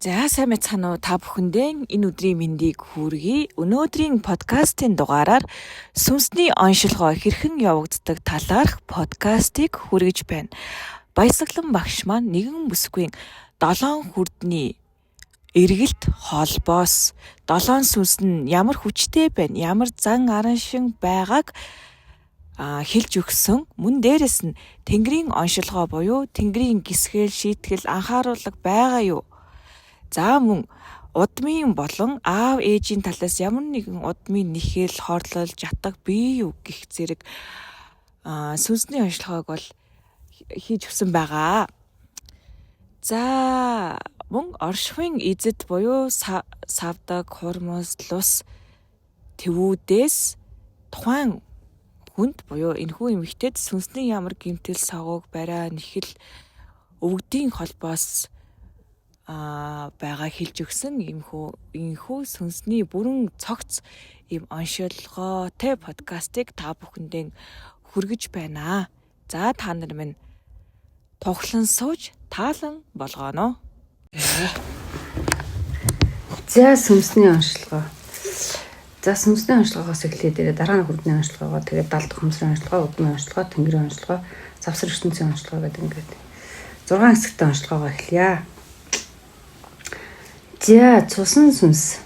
За сайн мэцхан уу та бүхэндээ энэ өдрийн мэндийг хүргэе. Өнөөдрийн подкастын дугаараар сүнсний оншилгоо хэрхэн явагддаг талаарх подкастыг хүргэж байна. Баясгалан багш маань нэгэн бүсгүй 7 хүрдний эргэлт холбоос 7 сүнс нь ямар хүчтэй байна, ямар зан араншин байгааг хэлж өгсөн. Мөн дээрэс нь Тэнгэрийн оншилгоо буюу Тэнгэрийн гисгэл шийтгэл анхааруулга байгаа юу? За мөн удмын болон аав ээжийн талаас ямар нэгэн удмын нэхэл хорлол жатаг бий юу гэх зэрэг сүнсний онцлогоог бол хийж өгсөн байгаа. За мөн оршихуйн эзэд буюу савдаг хурмус лус тэвүүдээс тухайн хүнд буюу энэхүү эмэгтэйд сүнсний ямар гэмтэл сагууг бариа нэхэл өвгдийн холбоос байгаа хэлж өгсөн иймхүү сүнсний бүрэн цогц ийм оншилгоотой подкастыг та бүхэндээ хүргэж байна. За та нар минь тоглон сууж таалан болгоно. За сүнсний оншилгоо. За сүнсний оншилгоогоос эхлээд дараа нь хүрдний оншилгоогоо тэгээд далд хөмсрийн оншилгоо, удмын оншилгоо, тэнгэрийн оншилгоо, завсар ертөнцийн оншилгоо гэдэг ингээд 6 хэсэгтэй оншилгоогоо эхлэе. За цусан сүнс.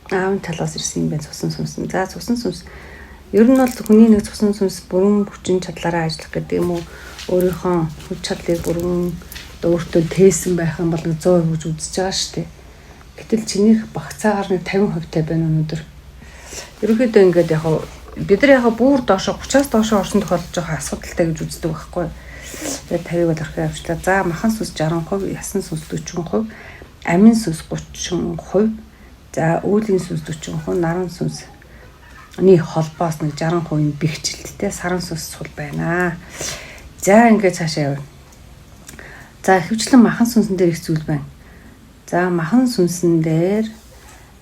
Аавын талаас ирсэн юм байна цусан сүнс. За цусан сүнс. Ер нь бол хүний нэг цусан сүнс бүрэн хүчин чадлаараа ажиллах гэдэг юм уу? Өөрийнхөө хүч чадлыг бүрэн өөртөө тээсэн байх юм бол 100% гэж үзэж байгаа шүү дээ. Гэтэл чинийх багцаагаар нэг 50% тай байна өнөөдөр. Ерөнхийдөө ингээд бид нар бүр доошо 30-аас доошо орсон тохиолдож байгаа асуудалтай гэж үздэг байхгүй. Тэгээд 50-ыг бол орхио авчлаа. За махан сүнс 60%, ясан сүнс 40%, амин сүнс 30%, за үүлийн сүнс 40%, наран сүнсний холбоос нэг 60% бэхжилттэй саран сүнс сул байна. За ингээд цаашаа явна. За хөвчлэн махан сүнсэн дээр их зүйл байна. За махан сүнсэн дээр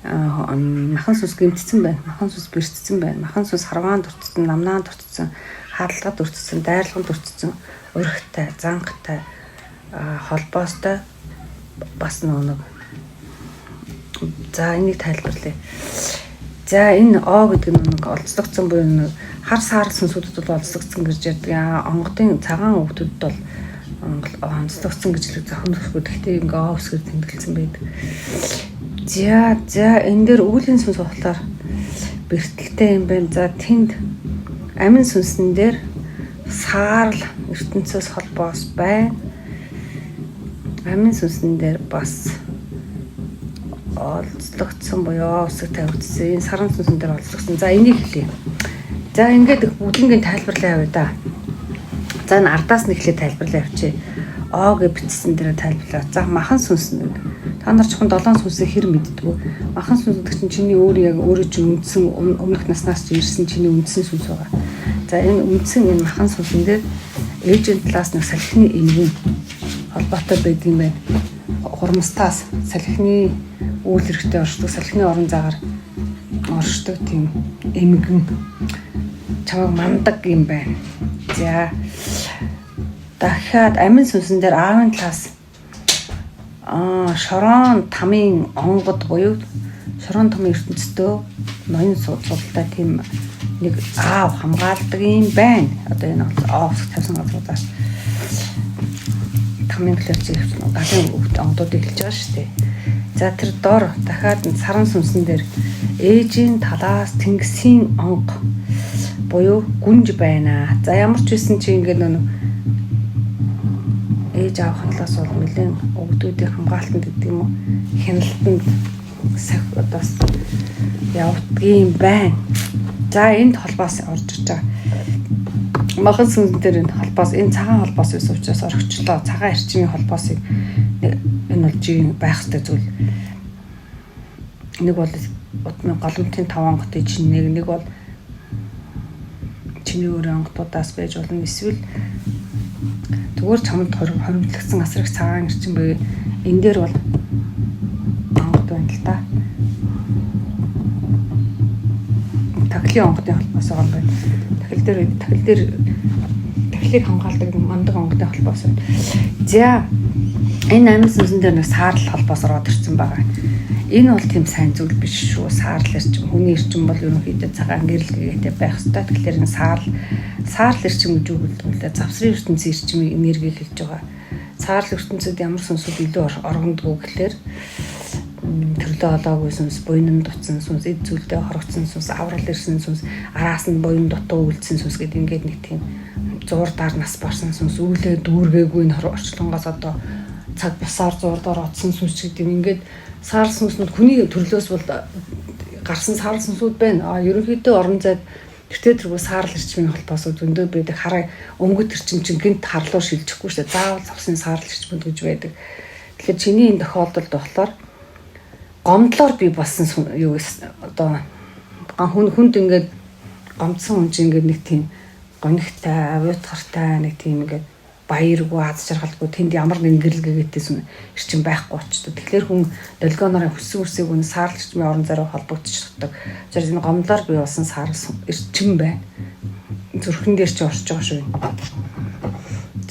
махан сүнс гэмтсэн байна. Махан сүнс бэртцсэн байна. Махан сүнс харваан дуртсан, намнаан дуртсан, хааллагад дуртсан, дайрлаганд дуртсан, өрхтэй, зангтай холбоостой бас нэг. За энийг тайлбарлая. За энэ О гэдэг нь нэг олзлогдсон буюу нэг хар саарл сүнсүүдэд бол олзлогдсон гэж ярьдаг. Онгодын цагаан өвдөд бол онцлогдсон гэж хэлдэг. Зохион нөхөхгүй гэхдээ ингээ О үсгээр тэмдэглэсэн байдаг. За энэ дээр үүлийн сүнс болохоор бэртэлтэй юм байна. За тэнд амин сүнсэн дээр саарл ертөнцөөс холбоос байна. Амин сүнсэн дээр бас олзлогдсон буюу үсэг тавигдсан. Энэ саран сүнсэн дээр олзлогдсон. За энийг хэлье. За ингээд бүгднийг тайлбарлаа яваа да. За энэ ардаас нь эхлээд тайлбарлаа явчих. О гэж бичсэн дээр тайлбарлаа. За махан сүнс нэг. Та нар чухал 7 сүнсийг хэр мэддгүү. Махан сүнс гэдэг чинь чиний өөрөө чинь үндсэн өмнөх наснаас ирсэн чиний үндсэн сүнс байгаа. За энэ үндсэн энэ махан сүнсэн дээр ээжийн талаас нэг салхины эмгэн холбоотой байдаг юм байна. Хурмстаас салхины үйл хэрэгтэй оршдог, салхины орон заагаар оршдог тийм эмгэн чаваг мандаг юм байна. За дахиад амин сүнсэн дээр аавын талаас шорон тамийн онгод буюу шорон тамийн ертөнцийн ноён судалтай тийм нэг аав хамгаалдаг юм байна. Одоо энэ оос тавьсан газруудаас тамийн клерчиг галын онгодыг хэлж байгаа шүү дээ. За тэр дор дахиад саран сүнсэн дээр ээжийн талаас тэнгисийн онго буюу гүнж байна. За ямар ч байсан чи ингээд ээж аавын талаас бол нэлээд өвгдүүдийн хамгаалтанд гэдэг юм уу хяналтанд одоос явдаг юм байна. За энд холбоос орж иж байгаа. Махан сүнс дээр энэ холбоос энэ цагаан холбоос байсан учраас орхичлоо. Цагаан эрчмийн холбоосыг энэ бол жиг байх ёстой зүйл. Нэг бол удмын голомтын 5 онготын чинь нэг бол чиний өөрийн онготуудаас байж болно. Эсвэл зүгээр чамд хоримтлагдсан асрах цагаан эрчим бай. Энэ дээр бол онгот байна л та. Тахилын онготын холбоос байгаа юм байна. Тахил дээр тахилыг хамгаалдаг мандаг онготын холбоос байна. За Энэ амин сүнсэн дээр нэг саарл холбоос ороод ирсэн байгаа. Энэ бол тийм сайн зүйл биш шүү. Саарл эрчим, хүний эрчим бол ерөнхийдөө цагаан гэрэл гэгээтэй байх ёстой. Тэгэхээр энэ саарл эрчим гэж үг үлдээ. Завсрын ертөнцийн эрчмийг энерги хэлж байгаа. Саарл ертөнцид ямар сүнсүүд илүү оргондгоо гэхлээр төрлөө олоогүй сүнс, буйнам дутсан сүнс, эд зүйлдээ хорогдсон сүнс, аврал ирсэн сүнс, араас нь буйн дутуу үлдсэн сүнс гэдэг ингээд нэг тийм зуурдаар нас барсан сүнс, үүлээ дүүргээгүй энэ орчлонгоос одоо цаг бусаар зуурдаар оцсон сүнс гэдэг юм. Ингээд саарл сүнснүүд хүний төрлөөс бол гарсан саарл сүнсүүд байна. Ерөнхийдөө орон зайд тэртээ тэргүй саарл эрчмийн холбоос зөндөө байдаг. Хараа өнгөт эрчим чинь гинт харлуу шилжихгүй шүү дээ. Заавал завсын саарл эрчмүүд гэж байдаг. Тэгэхээр чиний энэ тохиолдолд болохоор гомдлоор би болсон юу одоо хүнд ингээд гомдсон хүн чинь ингээд нэг тийм гонигтай, авиутгартай нэг тийм ингээд баяргүй, аз жаргалгүй тэнд ямар нэгэн гэрэл гэгээтэйсэн эрчим байхгүй очтой. Тэгэхээр хүн долгионоор хүссэн үсийг үнэ саарл эрчмийн орон зайраа холбогдчихдаг. Тэгэхээр энэ гомдлоор би болсон саарл эрчим байна. Зүрхэн дээр чи орж байгаа шүү.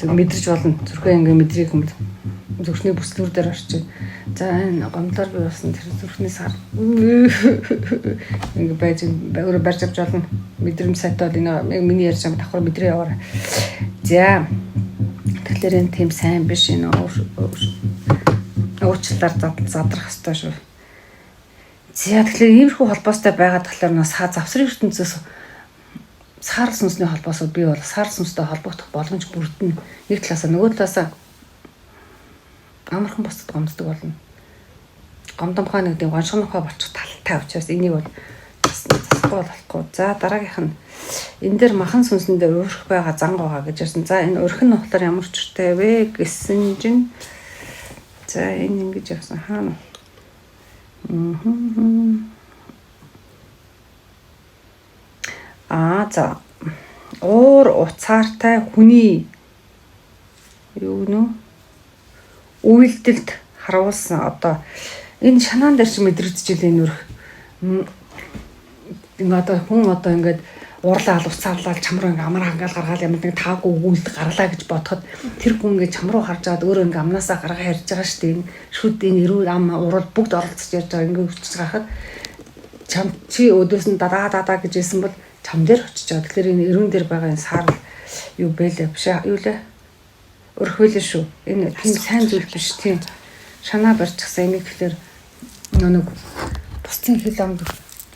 Зүг мэдэрч болно. Зүрхээ ингээд мэдрийг юм зүрхний бүслүүр дээр орчих. За энэ гомдлоор би болсон тэр зүрхний сар ингээд байж өөрөө барьж авч болно. Мэдрэмж сайтай бол энэ миний ярьж байгаа давхар мэдрээ яваарай. За тэгэхээр энэ тийм сайн биш энэ уучлаар задрах хэрэгтэй шүү. За тэгэхээр иймэрхүү холбоостой байгаа болохоор нас завсрын ертөнцөөс саарл сүнсний холбоосоо би бол саарл сүнстэй холбогдох боломж бүрдэн нэг талаасаа нөгөө талаасаа амархан босдод гомддог болно. Гомдомхоо нэг тийм гоншгонхоо болчих талтай учраас энийг бол засахгүй болохгүй. За дараагийнх нь энэ дээр махан сүнсэн дээр өөрөх байгаа занг байгаа гэж ярьсан. За энэ өөрөх нь болохоор ямар чиртэй вэ гэсэн чинь за энэ ингэж явсан хаана. За уур уцаартай хүний юу нөө үйлдэлд харуулсан одоо энэ шанаан дээр чи мэдрэгдчихэл энэ өрх энэ одоо хүн одоо ингээд уурлаа алуцаалал чамруу ингээ амар хангаал гаргаал ямар нэг таагүй үйлд гарлаа гэж бодоход тэр хүн ингээ чамруу харж аваад өөрөө ингээ амнаасаа гаргаа ярьж байгаа шүү дээ. Шүд энэ эрүүл ам урал бүгд оролцож ярьж байгаа ингээ хүчж гахад чам чи өдөөс нь дадаа гэж хэлсэн бол чам дээр очиж байгаа. Тэгэхээр энэ эрүүн дээр байгаа энэ саарл юу бэлээ биш юу лээ. Өрхөөлөө шүү. Энэ тийм сайн зүйл биш тийм. Шанаа барьчихсан энийг тэгэхээр нэг бусдын хэл ам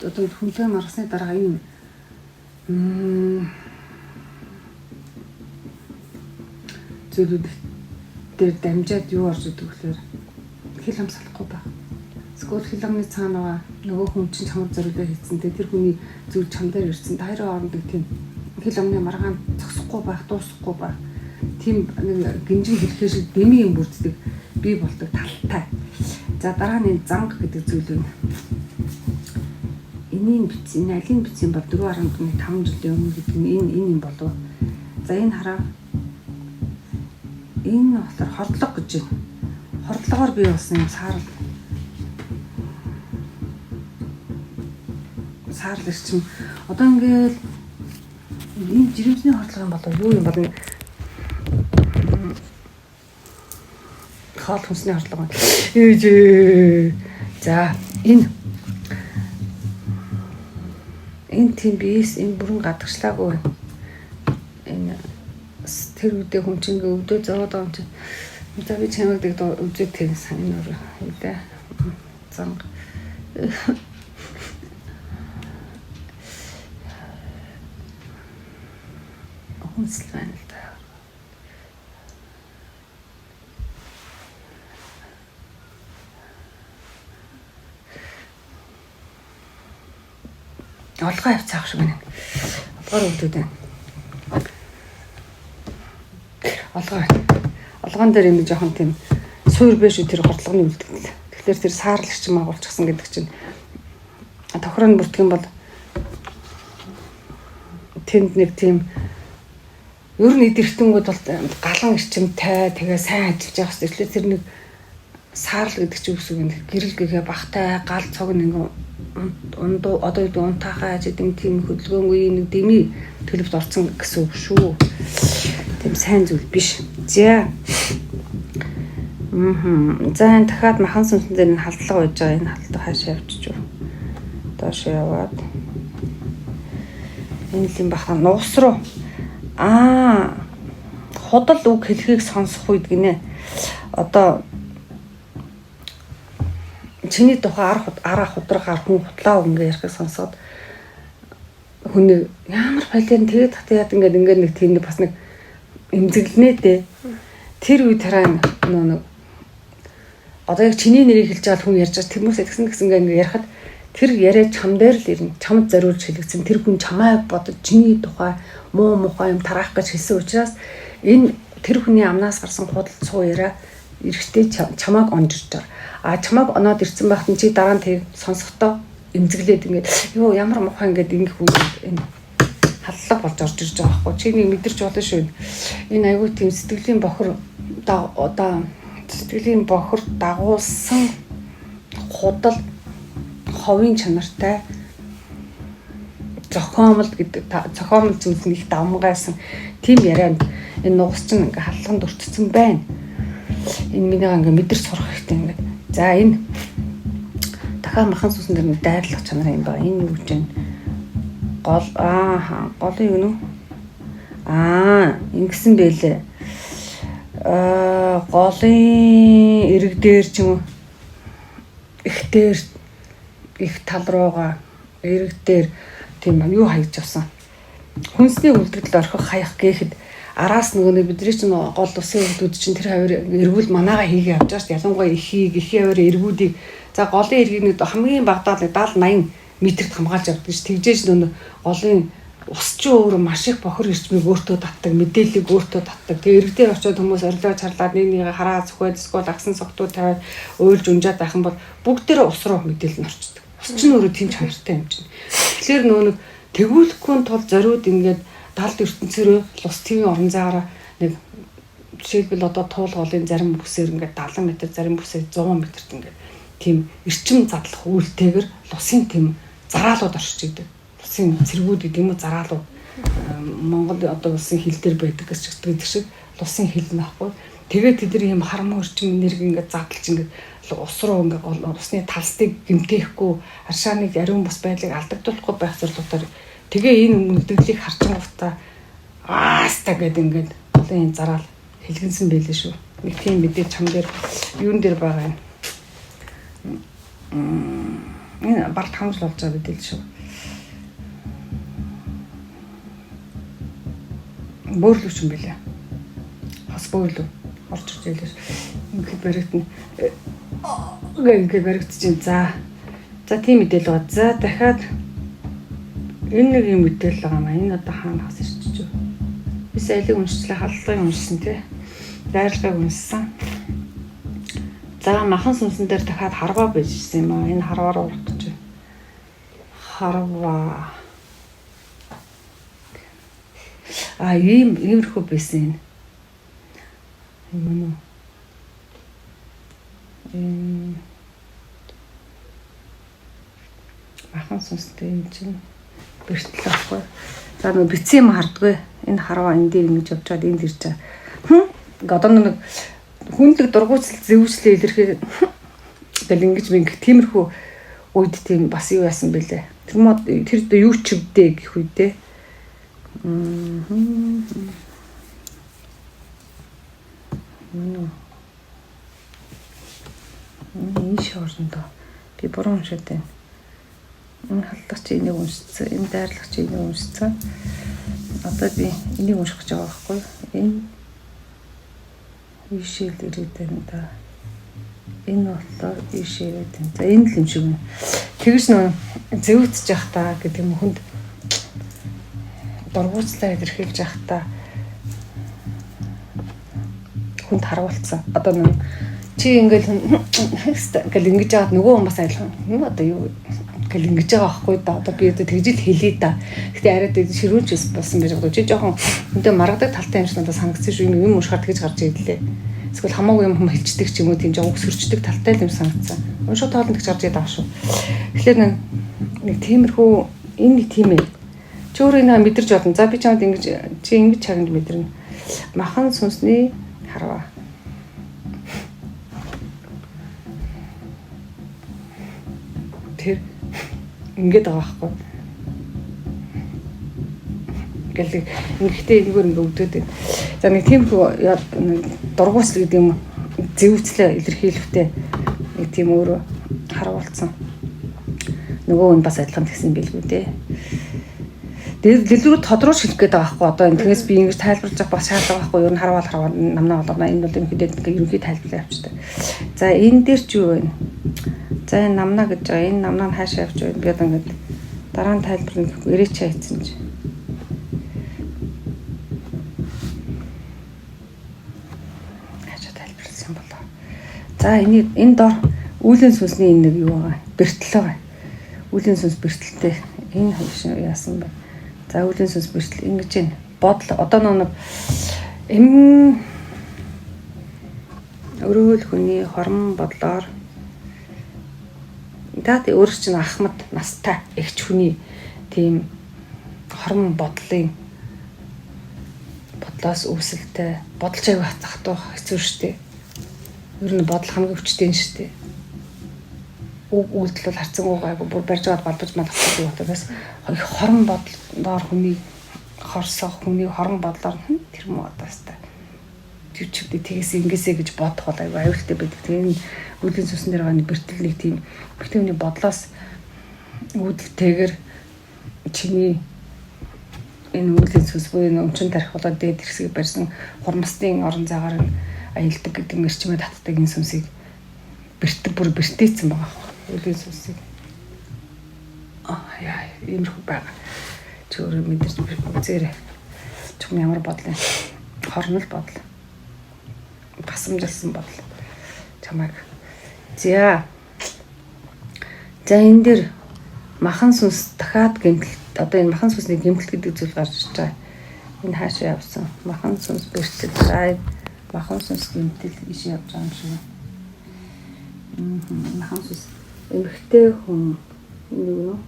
одоо хүнтэй маргасны дараа энэ зүйлүүд дээр дамжаад юу орж идэг гэхээр хэл ам салахгүй баг. Эсвэл хэл амны цаанаа нөгөө хүн чинь чамд зориулаад хийцэн тэр хүний зүйл чам дээр ирсэн. Таараа оронд тийм хэл амны маргаан зогсохгүй байх, дуусахгүй байх. Тийм нэг гинжин хэлхээ шиг дэми юм бүрддэг бий болдог талтай. За дараа нь занг гэдэг зүйл байна. Энийг бичсэн, алийг бичсэн бол 4.5 жилийн өмнө гэдэг нь энэ юм болов. За энэ хараа. Энэ болохоор хордлого гэж байна. Хордлогоор бий болсон юм саарл эрчим. Одоо ингээл энэ жирэмсний хордлого юм болов юу юм бол хаал хүнсний хордлого. За энэ тийм биес энэ бүрэн гадагшлаагүй. Энэ тэр үедээ хүн чинь өвдөө зовоод байгаа юм чинь. За би чамайг дэг үзээд тэгсэн энэ өөр үедээ занг. Хүнсэл байна л да. Олгоо явцаах шиг байна. Олгоор өвдөд байна. Олгоон дээр юм жоохон тийм суур биш үү тэр хордлогын үлдэгдэл. Тэгэхээр тэр саарл эрчим агуулчихсан гэдэг чинь тохироо бүртгэн бол тэнд нэг тийм ер нь эдэрхтэнгүүд бол галан эрчимтэй тэгээ сайн ажиллаж байгаа хэвчээ. Тэгэхээр тэр нэг саарл гэдэг чинь үс үг юм. Гэрэл гэгээ багтай гал цог нэг ундуу одоо юу унтахаа гэдэг тийм хөдөлгөөнгүй нэг дэмий төлөвт орсон гэсэн үг шүү. Тийм сайн зүйл биш. За. За энэ дахиад махан сүнсэн дээр нь халдлага байж байгаа. Энэ халдлага хаашаа явчих вэ? Доош яваад энэ юм баха нуус руу худал үг хэлхийг сонсох үед гинэ. Одоо чиний тухай араа худрах хүн хутлаа ингээ ярихыг сонсоод хүний ямар балиан тэгээд татаад ингээд нэг тийм бас нэг эмзэглэнэ дээ. Тэр үед хараа нэг одоо яг чиний нэрийг хэлж байгаа хүн ярьж байгаа тэрмээс тэгсэн ингээ ярихад тэр яриа чам дээр л ирнэ. Чамд зориулж хэлэгдсэн. Тэр хүн чамайг бодож чиний тухай муу мухай юм тараах гэж хэлсэн учраас энэ тэр хүний амнаас гарсан худал цуу яриа эрэхтэй чамайг онжирч байгаа. Чамайг оноод ирсэн байхад чи дараа нь тэг сонсохдоо эмзэглээд ингээд ёо ямар мухай ингээд ингэх үү энэ халлага болж орж ирж байгаа байхгүй. Чи нэг мэдэрч болно шүү. Энэ айгүй тийм сэтгэлийн бохор одоо сэтгэлийн бохор дагуулсан худал ховын чанартай зохиомл гэдэг зохиомл зүйл нь их давмгайсан тийм ярианд энэ нугас чинь ингээ халлаганд өртсөн байна. Энэ минийга ингээ мэдэрч сурах хэрэгтэй ингээ. За энэ дахиад махан сүнсэн дээр нэг дайрлах чанар юм байна. Энэ юу гэж вэ? Голын юу нэ? Ингэсэн байлээ. Голын эрэг дээр ч юм уу ихтэр их тал руугаа эрэг дээр тийм юу хаягж авсан. Хүнсний үлдэгдэл орхих хаях гээхэд араас нөгөө бидний чинь гол усын үлдүүд чинь тэр хавар эргүүл манаага хийгээ явж байгаа шүү дээ. Ялангуяа ихийг хавар эргүүдийг за голын эргийг хамгийн багадаа 70-80 метрт хамгаалж явдаг ш. Тэгжээж нөгөө голын ус чи өөр маш их бохор ирчмийг өөртөө татдаг, мэдээллийг өөртөө татдаг. Тэгээ эрэгдээ очиод хүмүүс орилоо чарлаад нэг хараа зүхээд эсвэл агсан согтуу тавиад уйлж унжаад байх юм бол бүгдээрээ ус руу мэдээлэл нь орчдөг. Ус чинь өөрөө тийм чанартай юм чинь. Тэгэхээр нөгөө тэгүүлэхгүй тул зориуд ингээд талд ертөнцөөрөө лус твийн орон зайгаараа нэг жишээлбэл одоо туул голын зарим бүсээр ингээд 70 м, зарим бүсээр 100 м-т ингээд тийм эрчим задлах үйлтэйгээр лусын тийм зараалууд оршиж идэг. Лусын цэргүүд гэдэг юм уу зараалууд Монгол одоо улсын хил дээр байдаг гэдэг шиг лусын хил нөхгүй. Тэгээд тэд нар юм хармуу эрчим энерги ингээд задлж ингээд ус руу ингээд усны талстыг гэмтээхгүй аршааныг ариун бус байдлыг алдагдуулахгүй байх зорилгоор тэгээ энэ үлдэгдлийг харчингуудаа ааста гэдэг ингээд голын зараал хэлгэнсэн байлээ шүү. Нэг тийм мэдээ чам дээр юун дээр байгаа юм. Энэ барт хамжил болж байгаа мэдээлэл шүү. Бөөрлөвч юм билээ. Хас бөөрлөв орж ирж байлээ. Ингээд баригдана. Ингээд баригдчихин. За тийм мэдээлэл байгаа. За дахиад энэ нэг юм мэдээлэл байгаа маа. Энэ одоо хаана хас ирчихв. Би сайлыг уншчлаа, халдлагыг уншсан тий. Дайрлагыг уншсан. За махан сүнсэн дээр дахиад харваа байж ирсэн юм аа. Энэ харваар урах гэж байна. Харваа. Иймэрхүү байсан юм. Махан сүнстэй юм чинь бэртэл авахгүй. За нэг бицэн юм хардгүй. Энэ харваа энэ дээр ингэж явж чад энд ирж байгаа. Одоо нэг хүндлэг дургуйцал зэвүүслээ илэрхий гэл ингэж минь тиймэрхүү үед тийм бас юу яасан бэлээ. Тэр юу чивдээ гэх үедээ. Энэ шоорндоо би буруу уншаад байна. Энэ халдлагч энийг уншицсан, энэ дайрлагч энийг уншицсан. Одоо би энийг унших гэж байгаа байхгүй. Энэ ишэл ирээд байна да. Энэ болохоор ишээ ирээд байна. За энэ л юм шиг байна. Тэгэж нөө зэвүүцэж явах та гэдэг юм хүнд дургуйцлаа илэрхийлж явах та хүнд харуулсан. Одоо нөө чи ингээл ингэж яагаад нөгөө хүн бас айлхан юм одоо юу гэл ингэж байгаа байхгүй да. Одоо би одоо тэгжил хэлээ да. Гэтэ арайд ширүүнч болсон байж байгаа. Чи жоохон өнтө маргадаг талтай юм шиг надад санагдсан шүү. Юм уушгаар тэгж гарч ирлээ. Эсвэл хамаагүй юм хэлцдэг ч юм уу тийм жоо өсөрчдөг талтай юм санагдсан. Уншаа тоолнд тэгж гарч идэх шүү. Тэгэхээр нэг тиймэрхүү энэ нэг тийм ээ. Чи өөрөө энэ мэдэрч бодно. За би чамд ингэж чагнад мэдэрнэ. Махан сүнсний харваа. тэр ингээд байгаа байхгүй. Ингээл ингэхдээ энэгээр ингээ өгдөд. За нэг тийм дургуус гэдэг юм зэвүүцлээ илэрхийлэхтэй нэг тийм өөрөө харуулсан. Нөгөө нь бас адилхан тэгсэн билгүй дээ. Дэлгүүр тодруулж хэлэх гээд байгаа байхгүй. Одоо энэс би ингэж тайлбарлаж авах бас шаардлага байхгүй. Ер нь харвал намнаа болгоно. Энэ бол ерөнхийдөө ерөнхий тайлбарлаа явчихдаг. За энэ дээр ч юу вэ? За энэ намнаа гэж байгаа. Энэ намнаа хаашаа явж байна? Би одоо ингэ дараа нь тайлбарлах гэхгүй ирээч хайцсан чи. Хаашаа тайлбарласан болоо. За энэ дор үүлийн сүнсний энэ нэг юу байгаа? Бэртэл байгаа. Үүлийн сүнс бэртэлтэй энэ хавшин яасан бэ? За үүлийн сүнс бэртэл ингэж байна. Бодол одоо нэг өрөөл хүний хорон бодлоор даад өөрч чинь ахмад настай эгч хүний тийм хорон бодлоос үүсэлтэй бодолч аяга хатах хэцүү штэ. Ер нь бодол хамгийн хүчтэй штэ. Үйлдэл бол харцангуй гайгүй бүр барьж аваад балбаж малахгүй бодоос хорон бодлоор хүний хорсох хүний хорон бодлоор тэр муу одоостай төвчүүдээ тгээс ингэсэ гэж бодох бол аюултай байдаг. Тэгээ энэ үлийн сүнсэн дээр байгаа бэртэл нэг тийм бэртэлний бодлоос үүдэлтэйгэр чиний энэ үлийн сүнс буюу энэ өмчн тарих болоод дээд хэрсгийг барьсан хурмастын орон зайгаар аялдаг гэдэг мэрчмээ татдаг энэ сүнсийг бэртэл бүр бэртээцсэн байгаа. Үлийн сүнсийг яа иймэрхүү байгаа. Чи өөрөө мэдэрч үзээрэй. Чум ямар бодол вэ? Хорнол бодол. Басамжилсан бодол. Чамайг. За энэ дээр махан сүнс дахиад гэмтэл одоо энэ махан сүнсний гэмтэл гэдэг зүйл гарч ирж байгаа. Энэ хаашаа явсан? Махан сүнс бэртэл. За махан сүнс гэмтэл иш явж байгаа юм шиг. Махан сүнс эмхтэй хүн юу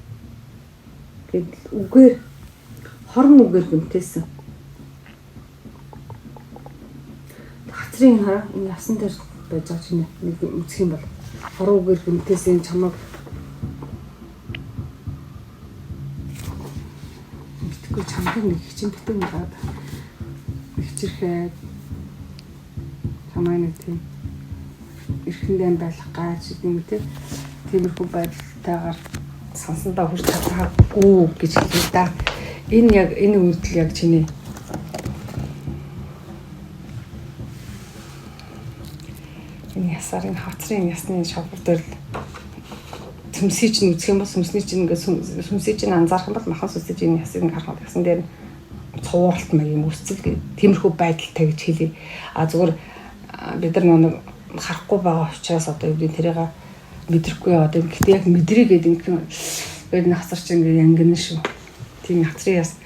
гэдэг үгээр хорон үгээр гэмтээсэн. Хацрын хараа энэ ясан дээр байж байгаа чинь нэг үзэх юм бол хорон үгээр гэмтээсэн чамаг мэдгүй чамд нэг чинь битэн гараад хичрэхэд чамаа нэг тийм эрхэндээ байх гаж юм те тиймэрхүү байдалтайгаар сонсондоо хүрч чадаагүй гэж хэлээ да. Энэ яг энэ үйлдэл яг чиний энэ ясарын хацрын ясны шавхар дээр сүмсий чинь үзэх юм бол сүмсний чинь ингээд сүмсий чинь анзаарах юм бол махан сүмсий чинь ясыг харахад ясан дээр цувралт маяг юм үсцэл тиймэрхүү байдалтай гэж хэлээ. Зүгээр бид нар нэг харахгүй байгаа учраас одоо юу тэрийг мэдрэхгүй одоо гэхдээ яг мэдрээгээд ингээд хацар чинь ингээд янгина шүү. Тийм хацрын яс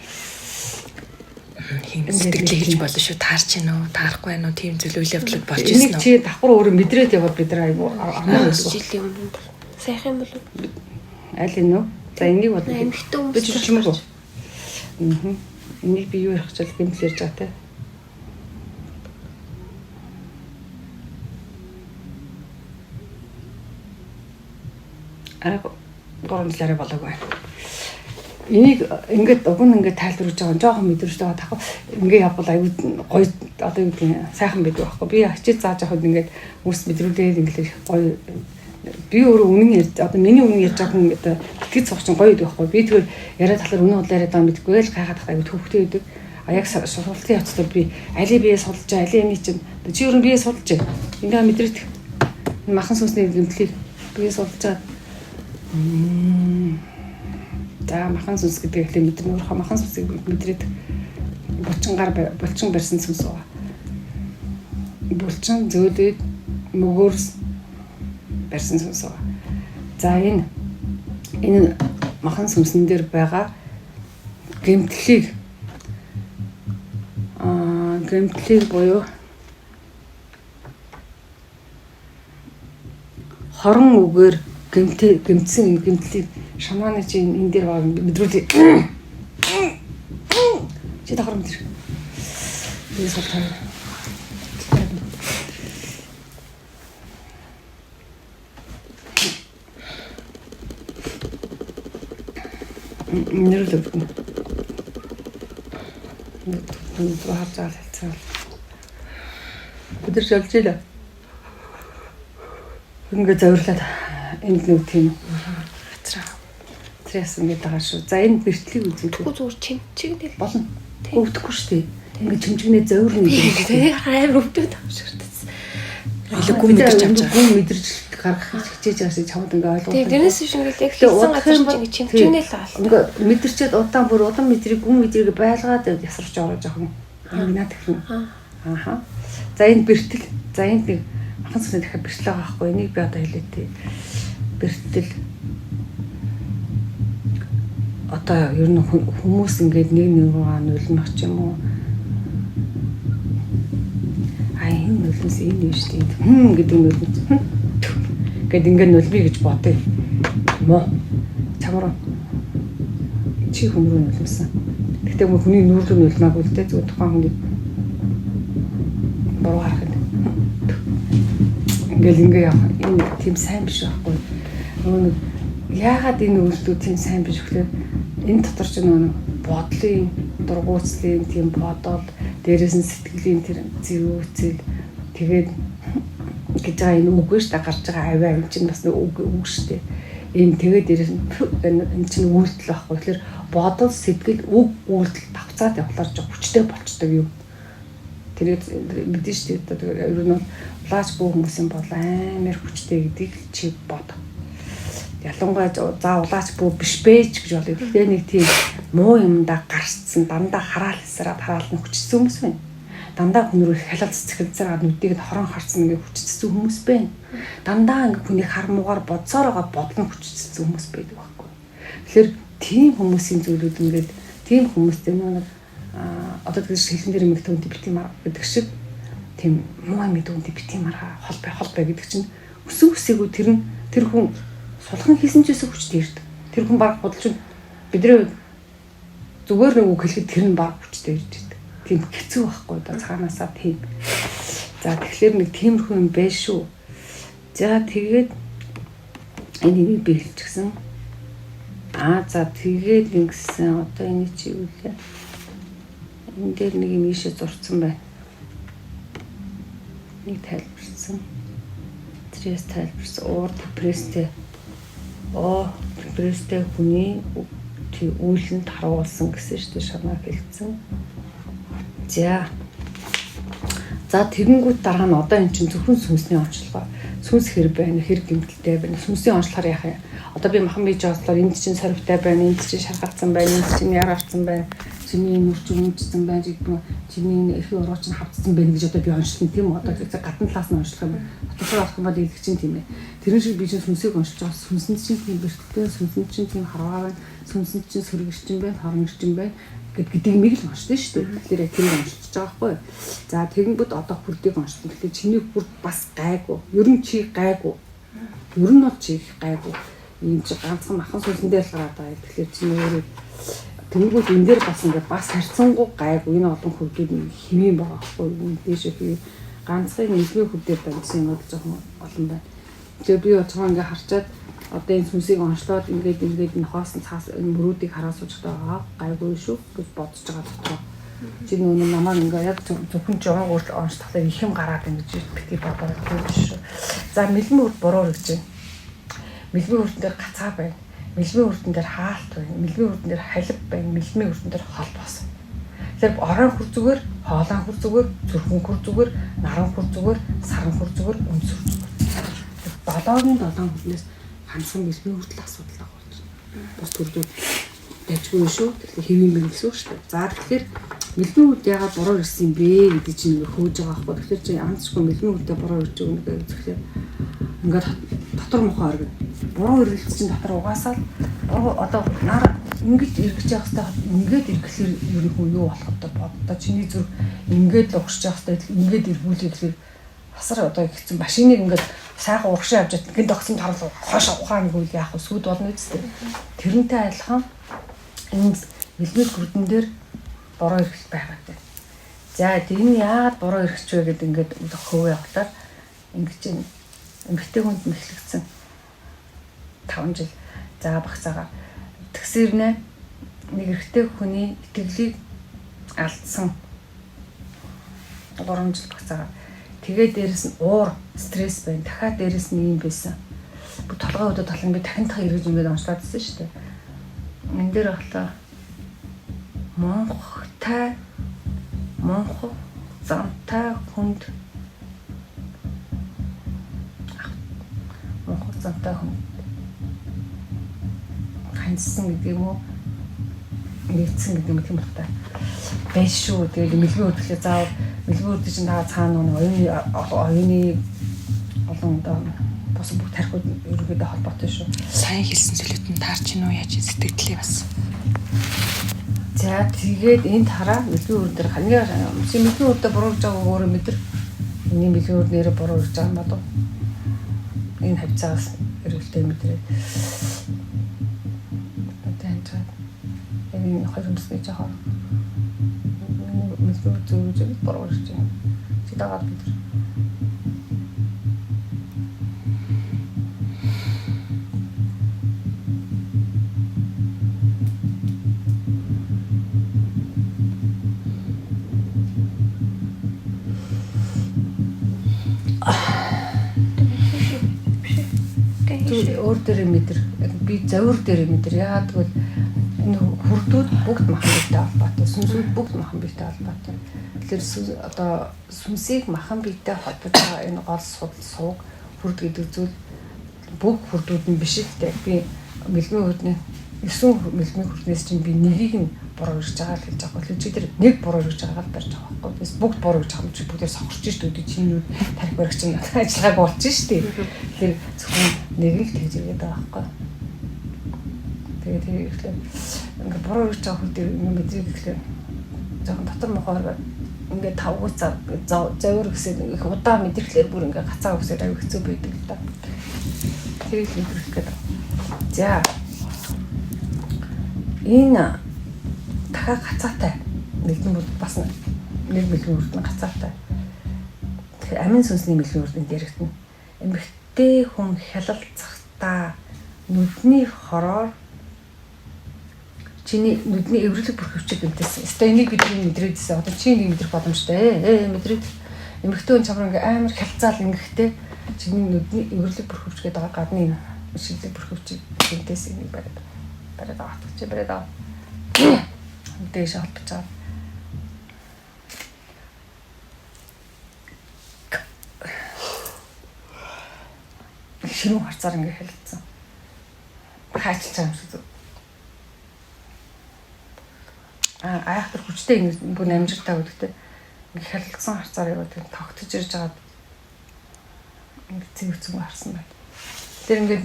тийм сэтгэлээ хийж болно шүү. Таарч гэнэ үү, таарахгүй байна уу? Тийм зүйл үйл явдлууд болж ирсэн үү? Энийг чи давхар өөрөө мэдрээд яваад бид нар аюу армаа байсан. Жилийн өмнө бол сайхан болов. Аль энэ үү? За энийг бод. Эмхтэн хүмүүс. Би ч чимээгөө. Энийг би юу ярих гэж гэмтэл ярьж байгаа те. Гурван жилээрээ болоогүй. Энийг ингээд уг нь ингээд тайлбарлаж байгаа жоохон мэдрэж байгаа тах ингээд явбал аюу гоё одоо юу гэдэг сайхан байдаг байхгүй. Би хичээл зааж авахд ингээд үс мэдрүүлээд ингээд гоё би өөрөө үнэн ярьж одоо миний үнэн ярьж байгаа хүн одоо итгэж суух чинь гоё байдаг байхгүй. Би тэгвэл яриа талаар үнэн бодлоо яриад байгаа мэдгүй л гайхаад тахтай аюу төвхтэй байдаг. Яг сургалтын явцдаа би алийг бие судалж алийг эний чинь чи өөрөө бие судалж ингээд мэдрээд махан сүнсний гэмтлийг бие судалж за махан сүнс гэдэг ихлэ мэдэрнэ өөрөө махан сүнсийг мэдрээд булчин барьсан сүнс байгаа. Булчин зөөлөд мөгөөрс барьсан сүнс байгаа. За энэ махан сүнсэн дээр байгаа гэмтлийг буюу хорон үгээр гэмтсэн гэмтлийг шамааны чи энэ дээр байгаа мэдрүүлээ. Чи дахар мэдэр. Би суултаа. нэр л харж байгаа хэлцээ. Өдөр шалж ийлээ. Ингээ зовирлаад энд нэг тийм стресс ингээд байгаа шүү. За энэ бэртлийг үзүүлэх. Тэгвэл зүгээр чимчигнэл болно. Өвдөхгүй шүү дээ. Ингээ чимчгнээ зовирно гэдэг. Тэгээ хайр өвдөд авширтас. Илүү гүн мэдэрч авч байгаа. Гүн мэдэрч гаргах хичээж байгаа шиг чамд ингээ ойлгуулдаг. Тэгээ дээрээс биш ингээд яг хийсэн газар чинь чимчигнэл аа. Ингээ мэдэрчээд удаан мэдрийг гүн мэдрийг байлгаад ясарч ороо жоохон. Ингээ наад гэх юм. Ааха. За энэ бэртэл. За энд нэг махан цэцэн дахиад бэртэл байгаа байхгүй. Энийг би одоо хэлээ тий. Бэртэл одоо ер нь хүмүүс ингээд нэг руугаа нулимх ч юм уу. Энэ нулимс энэ юм шүү дээ. Гэдэг нулимс. Гэт ингээд нулимий гэж бодъё. Моо. Чамраа. Чи хүн рүү нулимсан. Гэхдээ хүний нүүр рүү нулимаагүй л дээ. Зүгээр тухайн хүний буруу харах юм. Ингээ явах. Энэ тийм сайн биш байхгүй. Нөгөө яагаад энэ үйлдэл тийм сайн биш гэхээр энэ дотор ч нөгөө бодлын дургуутслын тийм бодол дээрээс нь сэтгэлийн тэр зэвүүцэл тэгээд гэж байгаа энэ үг биш та гарч байгаа авиа энэ чинь бас нэг үг шүү дээ. Энэ тэгээд дээрээс нь энэ чинь үйлдэл байхгүй. Тэгэхээр бодол сэтгэл үг үйлдэл давцаад явахлаар ч хүчтэй болчдөг юм. Тэгээд мэдэн шүү дээ. Тэгээд ер нь улаач бүх хүмүүсийн бол амар хүчтэй гэдгийг чи бод. Ялангуяа за улаач бүх биш бэж гэж болоо. Тэгэхээр нэг тийм муу юмдаа гарцсан дандаа хараал хэсраад хүчсэн хүмүүс байна. Дандаа хүн рүү хялал цэцгэлзээр нүдийг нь хорон харцсан ингээ хүчсэн хүмүүс байна. Дандаа ингээ хүний хармуугаар бодсоор байгаа бодлон хүчсэн хүмүүс байдаг байхгүй. Тэгэхээр тийм хүмүүсийн зүйлүүд ингээд тийм хүмүүстэй нэг одоо тэгж хэлэн дээр мэгтэй үнтэй битгий мар гэдэг шиг тийм муу мэдээ үнтэй битгий маргаа хол бай гэдэг чинь өсөөгөө тэр хүн сулхан хийсэн ч гэсэн хүчтэй ирдэг. Тэр хүн баг бодолч бидний зүгээр нэг үг хэлэхэд тэр нь баг хүчтэй ирж байдаг. Тийм хэцүү байхгүй да цаанаасаа тийм. За тэгэхээр нэг тиймэрхүү юм байна шүү. За тэгээд энийг би хэлчихсэн. За тэгээд ингэсэн одоо энэ чи юу вэ? Энэ дээр нэг юм ийшээ зурцсан байна. Нэг тайлбарсан. Стресс тайлбарсан. Депресстэй. Депресстэй хүний үйлэнд харуулсан гэсэн шүү дээ шанаа хэлсэн. За тэгэнгүүт дараа нь одоо эн чинь зөвхөн сүнсний онцлогоо. Сүнс хэр байна, хэр гэмтэлтэй байна. Сүнсний онцлохоор яах юм? Одоо би махан бий жааслаар энд чинь сорвтой байна, энд чинь шаргацсан байна, энд чинь яраарцсан байна. Чиний нүрч өмжсөн байж гэх чиний эрхээ уруу чинь хавцсан байна гэж одоо би онцлон тийм үү? Одоо гадна талаас нь онцлох юм. Дотоосоо авах юм бол идэх чинь тийм ээ. Тэрэн шиг би чинь сүнсийг онцлж байгаа. Сүнсэнд чинь тийм бэрхтээ, сүнсэнд чинь тийм харваа байна. Сүнсэнд чинь сөргөрчин байна, хоромчин байна гэдэг мийг л онцлоо шүү дээ. Тэгэхээр яг тэрийг онцлж байгаа байхгүй юу? За тэгэнгүүт одоо хүрдийг онцлоо. Тэгэхээр чиний хүрд бас гайгүй. Ер нь чи гайгүй. Ер нь бол чи гайгүй. Ийм чи ганцхан махан сүнсэндээ л гараад байгаа. Тэгэхээр чиний өөрөө тэнгүүд энэ дээр бас ингээд бас харьцангуй гайгүй энэ олон хөвгүүд хэвэн байгаа байхгүй юу? Дээш хэвэн ганцхан нийгмийн хөвдөр байсан юм бол жоохон олон байна. Тэгээ би оцгоо ингээд харчаад одоо энэ сүнсийг онцлоод ингээд энэ хоосон цаас энэ мөрүүдийг хараа сууж байгаа гайгүй шүү гэж бодож байгаа дотроо. Чи нөгөө намаа ингээд яг зөвхөн жоо өөрт онцлохлоо их юм гараад ингэж битгий бодоод байгаа шүү. За мэлмэн үрд буруу гэж байна. Мэлмэн үрдэн дээр гацаа байна. Мэлмэн үрдэн дээр хаалт байна. Мэлмэн үрдэн дээр халив байна. Мэлмэн үрдэн дээр хол басан. Тэгэхээр орон хүр зүгээр, хоолон хүр зүгээр, зүрхэн хүр зүгээр, наран хүр зүгээр, саран хүр зүгээр, өмсөр зүгээр. 7-7 хүнээс ганцхан мэлмэн үрдэл асуудал байгаа болж байна. Бус төрдүүд дайггүй шүү. Тэгэхээр хэвэн мэн гэсэн үг шүү дээ. За тэгэхээр мэлмэн үрд яагаад буруу ирсэн юм бэ гэдэг чинь хөөж байгаа байхгүй. Тэгэхээр чи янзчгүй мэлмэн үрдээ буруу ирж өгнө гэж тэгэхээр ингээд дотор мохоо оргив. Буруу ирэлт чинь дотор угаасаа одоо нар ингэж эргэж явах хэрэгтэй ингээд эргэхлээр ер нь хүн юу болох вэ боддоо чиний зүрх ингээд л угшиж явах хэрэгтэй ингээд эргүүлээд хасар одоо ихсэн машиныг ингээд сайхан урагшаа явж байгаа гин тогсон тарал хоош ухаан нэг үйл яах вэ сүд болно үстэй тэрнтэй адилхан энэ мэлмэл бүрдэн дээр буруу эргэлт байгаа гэдэг. За энэ яагаад буруу эргэж вэ гэдэг ингээд хөвөө явахлаар ингэж эмэгтэй хүнд мэхлэгдсэн 5 жил за багцаага тэгсэрнэ нэг эрэгтэй хүний итгэлийг алдсан 3 жил багцаага. Тэгээд дээрэс нь уур, стресс байна. Дахиад дээрэс нь юм байсан. Бүх толгой өдөө толон би дахин эргэж ингээд онцлоодсэн шүү дээ. Энд дээр ахлаа Монхтай замтай хүнд Монхол замтай хүнд хандсан гэдэг юм уу? Нэгдсэн гэдэг юм байна та. Байж шүү. Тэгээд мэлгүй хөдлөө заавал мэлгүй хөдлөж чинь та цаана нэг оюуны олон одоо бос бүх тархиуд ерөөдөө холбоотой шүү. Сайн хэлсэн зүйлүүд нь таарч гинөө яаж сэтгэлдлээ бас. За тэгээд энд хараа мэлгүй өөр дээр хамгийн мэлгүй өөртөө буруу гэж байгааг өөрөө мэдэр. Миний мэлгүй өөр нэрээ буруу гэж байгаа юм ба. Энэ хавцаас эргэлтэй мэдрээ. Энэ хоёр юмс гэж яхаа. Мэлгүй зөв буруу гэж байна. Чи дагаад бид. Өөр дээр мэдэр би завир дээр мэдэр яагаад гэвэл энэ хүрдүүд бүгд махан биетэй холбоотой, сүнсүүд бүгд махан биетэй холбоотой. Тэгэхээр одоо сүнсийг махан биетэй холбож байгаа энэ гол сууг хүрд гэдэг зүйл бүх хүрдүүд нь биш л дээ. Би мэлмийн хүрдний 9 мэлмийн хүрднээс чинь би нэгийг нь буруу гэж байгаа л гэж байгаа. Тэгэхээр чи тэр нэг буруу гэж байгаа л барьж байгаа байхгүй. Бис бүгд буруу гэж байгаа юм чи бүгдээ сохорч шүү дээ. Чиний тарих баригч нь ажиллагааг болчих шүү дээ. Тэгэхээр зөвхөн нэг л тэгж игээд байгаа байхгүй. Тэгээд ихлээр ингээ буруу гэж байгаа хүн дээр юм мэдрийг ихлээр жоохон дотор мохоор ингээ тавгуцаа завир гэсээд их удаа мэдрэхлээр бүр ингээ гацаа өгсөөр аяг хэцүү байдаг л да. Тэр их мэдрэх гэдэг. За энэ дахиад гацаатай нэгэн бүр бас нэг мэлгийн үрдэн гацаатай. Тэгэхээр амин сүнсний мэлгийн үрдэн дээрэгтэн эмэгтэй хүн хялалцахдаа нүдний хороор чиний нүдний эврэлэг бүрхөвчөд үнтэйсэн. Өстой энийг бидний мэдрээдсэн. Одоо чи нэг мэдрэх боломжтой. Мэдрээд эмэгтэй хүн чамраа ингээ амар хялцаал ингэхтэй чиний нүдний эврэлэг бүрхөвч гэдэг байгаа гадны шилдэг бүрхөвчөд үнтэйсэн нэг бариад авах чи бариад авах. Дээш холбож байгаа. Шинэ харцаар ингээ хэлсэн. Хаач чам шүү. Айхтар хүчтэй ингэ бүр амжилттай өгдөгтэй. Ингээ хэлсэн харцаар яваад тогтож ирж байгаа. Ингээ зэвцэн харсан байна. Тэр ингээ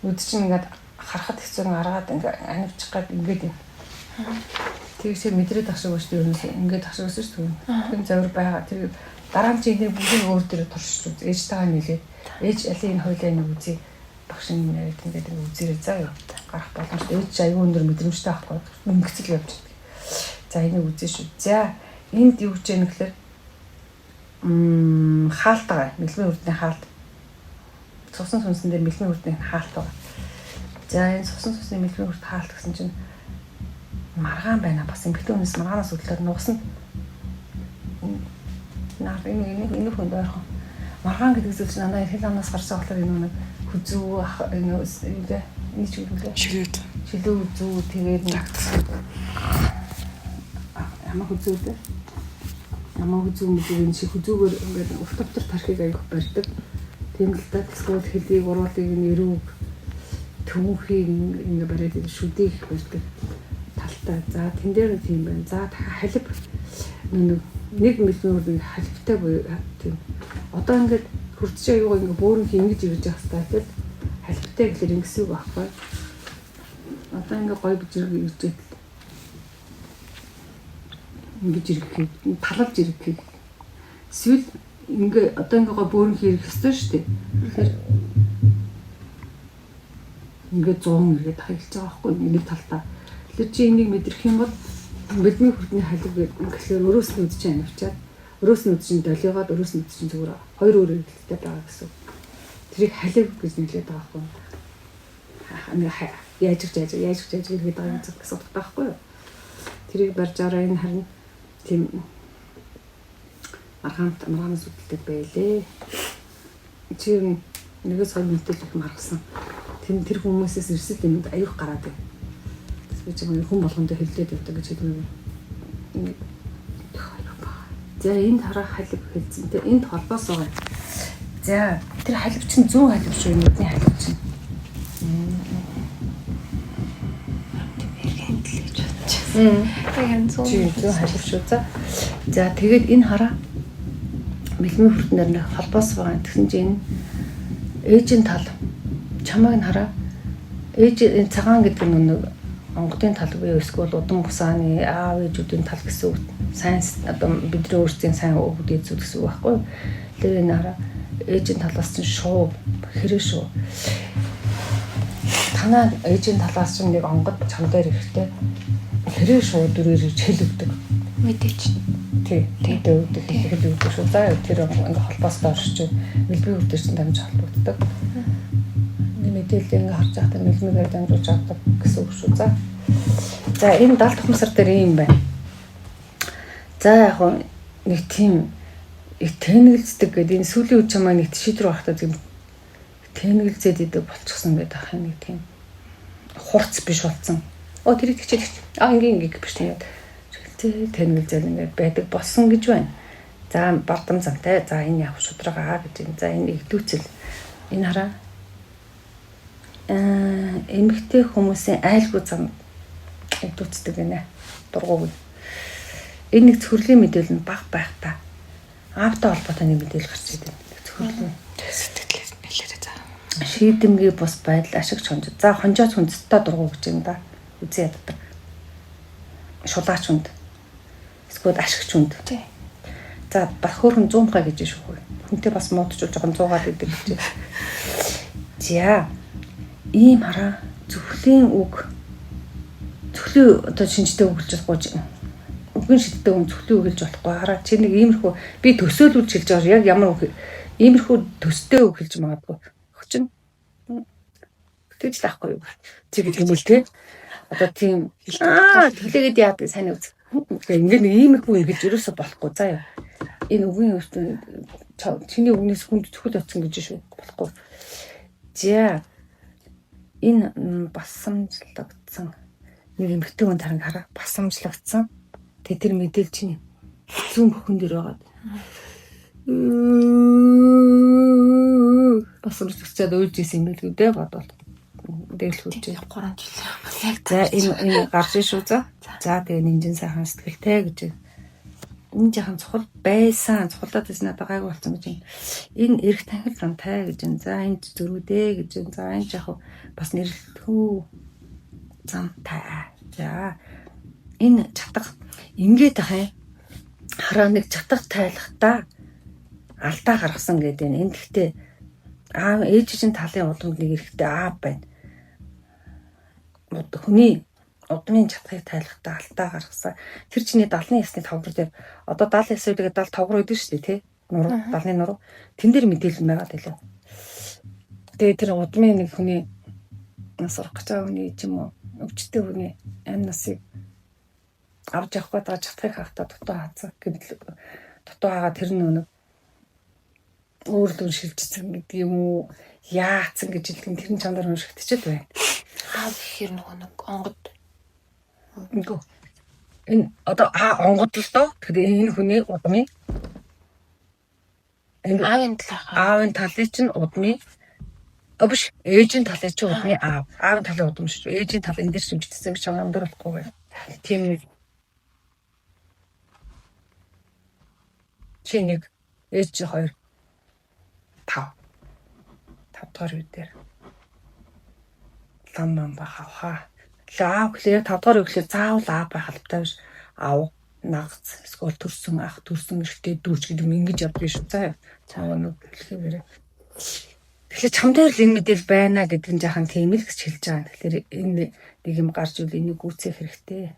үд чинь ингээ харахад хэцүү аргаад ингээ анивчих гад ингээд юм. Тэгсээ мэдрээд ах шиг ба шүү дээ. Ингээд ах шиг өсөж шүү дээ. Тэр завир байгаа. Тэр дараа нь чи энийг бүгд өөр дээр туршиж үз. Ээжтэйгээ нийлээд ээж алийг энэ хоёлаа нэг үзье. Багш нь яриад ингээд үзээрэй заа юу. Гарах боломжтой. Ээж аягүй өндөр мэдрэмжтэй авахгүй. Мөнгөцөл явж байгаа. За энийг үзье шүү. За энд юу гэж яах гэхээр хаалт байгаа. Мэлмийн үрдний хаалт. Цусан сүнсэн дээр мэлмийн үрдний хаалт байгаа. За энэ цусан сүнсний мэлмийн үрд хаалт гэсэн чинь маргаан байна. Бас эмэгтэй хүнээс маргаанаас өдлөөр нуусанд энэ хүнд ойрхон маргаан гэдэг зүйл чинь надад хэл амнаас гарсан болохоор энэ нэг хүзүү энэ ч үгүй шилүү зүү тэгээд ямар хүзүү мэдээ энэ шиг хүзүүгээр ингээд урт автар тархийг аяг барьдаг. Тийм л та эсвэл хэлийг уруулыг нэрүүг төвхийг ингээд бариад шүдийг барьдаг. За тэн дээр тийм байна. За халив нэг мэлмийн үрдний халивтай буюу тийм. Одоо ингээд хурдч аюугаа ингээд бөөрөнх ингэж ирж явах хэрэгтэй. Халивтай гэхэлэр ингэсэн үг байхгүй. Одоо ингээд гой бижрэг ирж идэл. Ингэж ирэхийг талалж ирэхийг. Эсвэл ингээд одоо ингээд гой бөөрөнх ирэх ёстой шүү дээ. Тэгэхээр ингээд 100 ирээд хаялж байгаа байхгүй нэг талтаа. Тэр чи энийг мэдрэх юм бол мэлмийн хүрдний халив гэхлээр өрөөс нь үдчих анивчаад өрөөс нь үдчих долиогоод өрөөс нь үдчих зүгээр хоёр өөр эргэлттэй байгаа гэсэн. Тэрийг халив гэж нэглээд байгаа байхгүй. яаж гэдэг байгаа юм гэсэн утгатай байхгүй юу? Тэрийг барьж аваа энэ харин тийм маргаанаас үүдэлтэй байлээ. Чи нэгээс хоёр мэдээлэл их маргасан. Тэр хүмүүсээс ирсэл юмд аюух гараад байна. Би ч юм хүн болгондоо хэллээд явдаг гэж хэлдэг юм. За энд хараа халив хэлсэн. Тэ энд холбоос байгаа. За тэр халив чинь 100 халив шүү нүдний халив чинь. Тэгэхээр 100 халив шүү. За тэгээд энэ хараа мэлмийн хүртнээр нэг холбоос байгаа. Тэгсэн чинь ээжийн тал чамайг нь хараа. Ээж цагаан гэдэг нь нэг онгодын тал буюу эсвэл удам бусааны аав ээжүүдийн тал гэсэн үг. Сайн одоо бидний өөрсдийн сайн өвөг дээдсүүд гэсэн үг байхгүй юу? Тэр энэ хараа ээжийн талаас чинь шуу хэрэг шүү. Танаа ээжийн талаас чинь нэг онгод чам дээр ирэхтэй хэрэг шүү дөрөөр хэл өгдөг. мэдээч. Тий. Хэл өгдөг шүү. За тэр ингээ холбоостой орчих. Мэлбий өвдөр чинь дамж холбогддог. Мэдээлэл ингээ харж байхдаа мэлмигээр дамжуулж авдаг гэсэн үг шүү. За энэ 70 тухмсар дээр юм байна. За яг нэг тийм их тэнэгэлздэг гэдэг энэ сүүлийн үе чамаа нэг шийдвэр багтаа тийм тэнэгэлзээд идэг болчихсон гэдэг ах нэг тийм хурц биш болсон. Тэр их чичээд ингээ биш тийм тэнэгэлзэл ингээ байдаг болсон гэж байна. За бардам замтай. За энэ явах шударгаа гэж юм. За энэ игдүүцэл энэ хараа эмэгтэй хүмүүсийн айлгүй зам игдүүцдэг гинэ. Дургууг. Энэ нэг цөхрлийн мэдээлэл нь баг байх та. Аавтай холбоотой нэг мэдээлэл гарч идэв. Цөхрлийн сэтгэлээс нэлээрээ за. Шийдэмгий бус байдал ашигч хонж. За хонжоос хүндэсттэй дургуу гэж юм да. Үзээ яддаг. Шулаач хүнд. Эсвэл ашигч хүнд. Тий. За бас хөөрхөн 100 га гэж шүү. Хүнтэй бас муудчул жоохон 100-аад идэг гэж. За ийм хараа зөвхлийн үг. Зөвхлийн одоо шинжтэй өгүүлж болохгүй. Үгийн шиддэг хүн зөвхлийн үг хэлж болохгүй. Хараа чи нэг иймэрхүү би төсөөлүүлж хэлж байгаа яг ямар үг иймэрхүү төстэй үг хэлж магадгүй. Өгчин. Тэгж таахгүй юу. Чи гэдэг юм л те. Одоо тийм төлөөгээд яадаг сайн үз. Ингээд нэг иймэрхүү үг хэлж ерөөсө болохгүй. За яа. Энэ үгийн өстө чиний үгнээс хүнд зөвхөл оцсон гэж шүү. Болохгүй. За энэ басамжлагдсан нэг эмэгтэй хүн таран хараа басамжлагдсан тэр мэдээлэл чинь зүүн бүхэн дээр байгаа. Басамжлагдчаад уйлж исэн юм л үү бодвол дэлгүүлж 3 жил. За энэ гарч шүү за. За тэгээ нэмжин сайхан сэтгэлтэй гэж энэ жахан цохол байсан цохолдод байсан надад гайг болсон гэж юм. Энэ эрх танхил замтай гэж юм. За энэ зөрүүдээ гэж юм. За энэ жахан бас нэрлэлтгүү замтай. За энэ чатга ингээд ахаа хараа нэг чатга тайлахтаа алдаа гаргасан гэдэг энэ гэхдээ аав ээж чинь талын удамд нэг эрэхтэй аав байна. Хүний удмын чатгыг тайлахтаа алдаа гаргасан. Тэр чиний 70-ны ясны тавгар дээр одоо 70 ясны үеийг 70 тавгар өгдөө шүү дээ тий. Нуруу 70-ны нуруу. Тэн дээр мэдээлэл байгаа дэлээ. Тэгээ тэр удмын нэг хүний сурах гэж байгаа хүний юм уу? Өвчтэй хүний амь насыг авч явах гэдэг чатгыг хахтаа дутуу хаацаа гэвэл дутуу хаага тэр нэг өөрлөөр шилжсэн гэдэг юм уу? Яацсан гэж хэлдэг тэр нь чамдаар уншигдчихэд байна. Аав ихэр нэг онгод Инго. Энэ одоо онгод л доо. Тэгэхээр энэ хүний удмын аавын талаа. Аавын талын чинь удмын биш ээжийн талын чинь удмын аав. Аавын талын удам шүү. Ээжийн тал энэ дээр шимжчихсэн гэж чамд болохгүй байх. Тийм нэг чи нэг ээж чи 2 5 дахь үе дээр лам бахаа. Лаав гэхлээр 5 дахь үеэр заавал аав байх албатай биш. Аав нагц эсвэл төрсөн ах төрсөн эрэгтэй дүүч гэдэг юм ингэж явдаг шүү. За цааваа нэг хэлэхээр тэгэхээр чам дээр л энэ мэдээлэл байна гэдэг нь жаахан тийм л гэж хэлж байгаа. Тэгэхээр энэ нэг юм гарч үл энийг гүйцээх хэрэгтэй.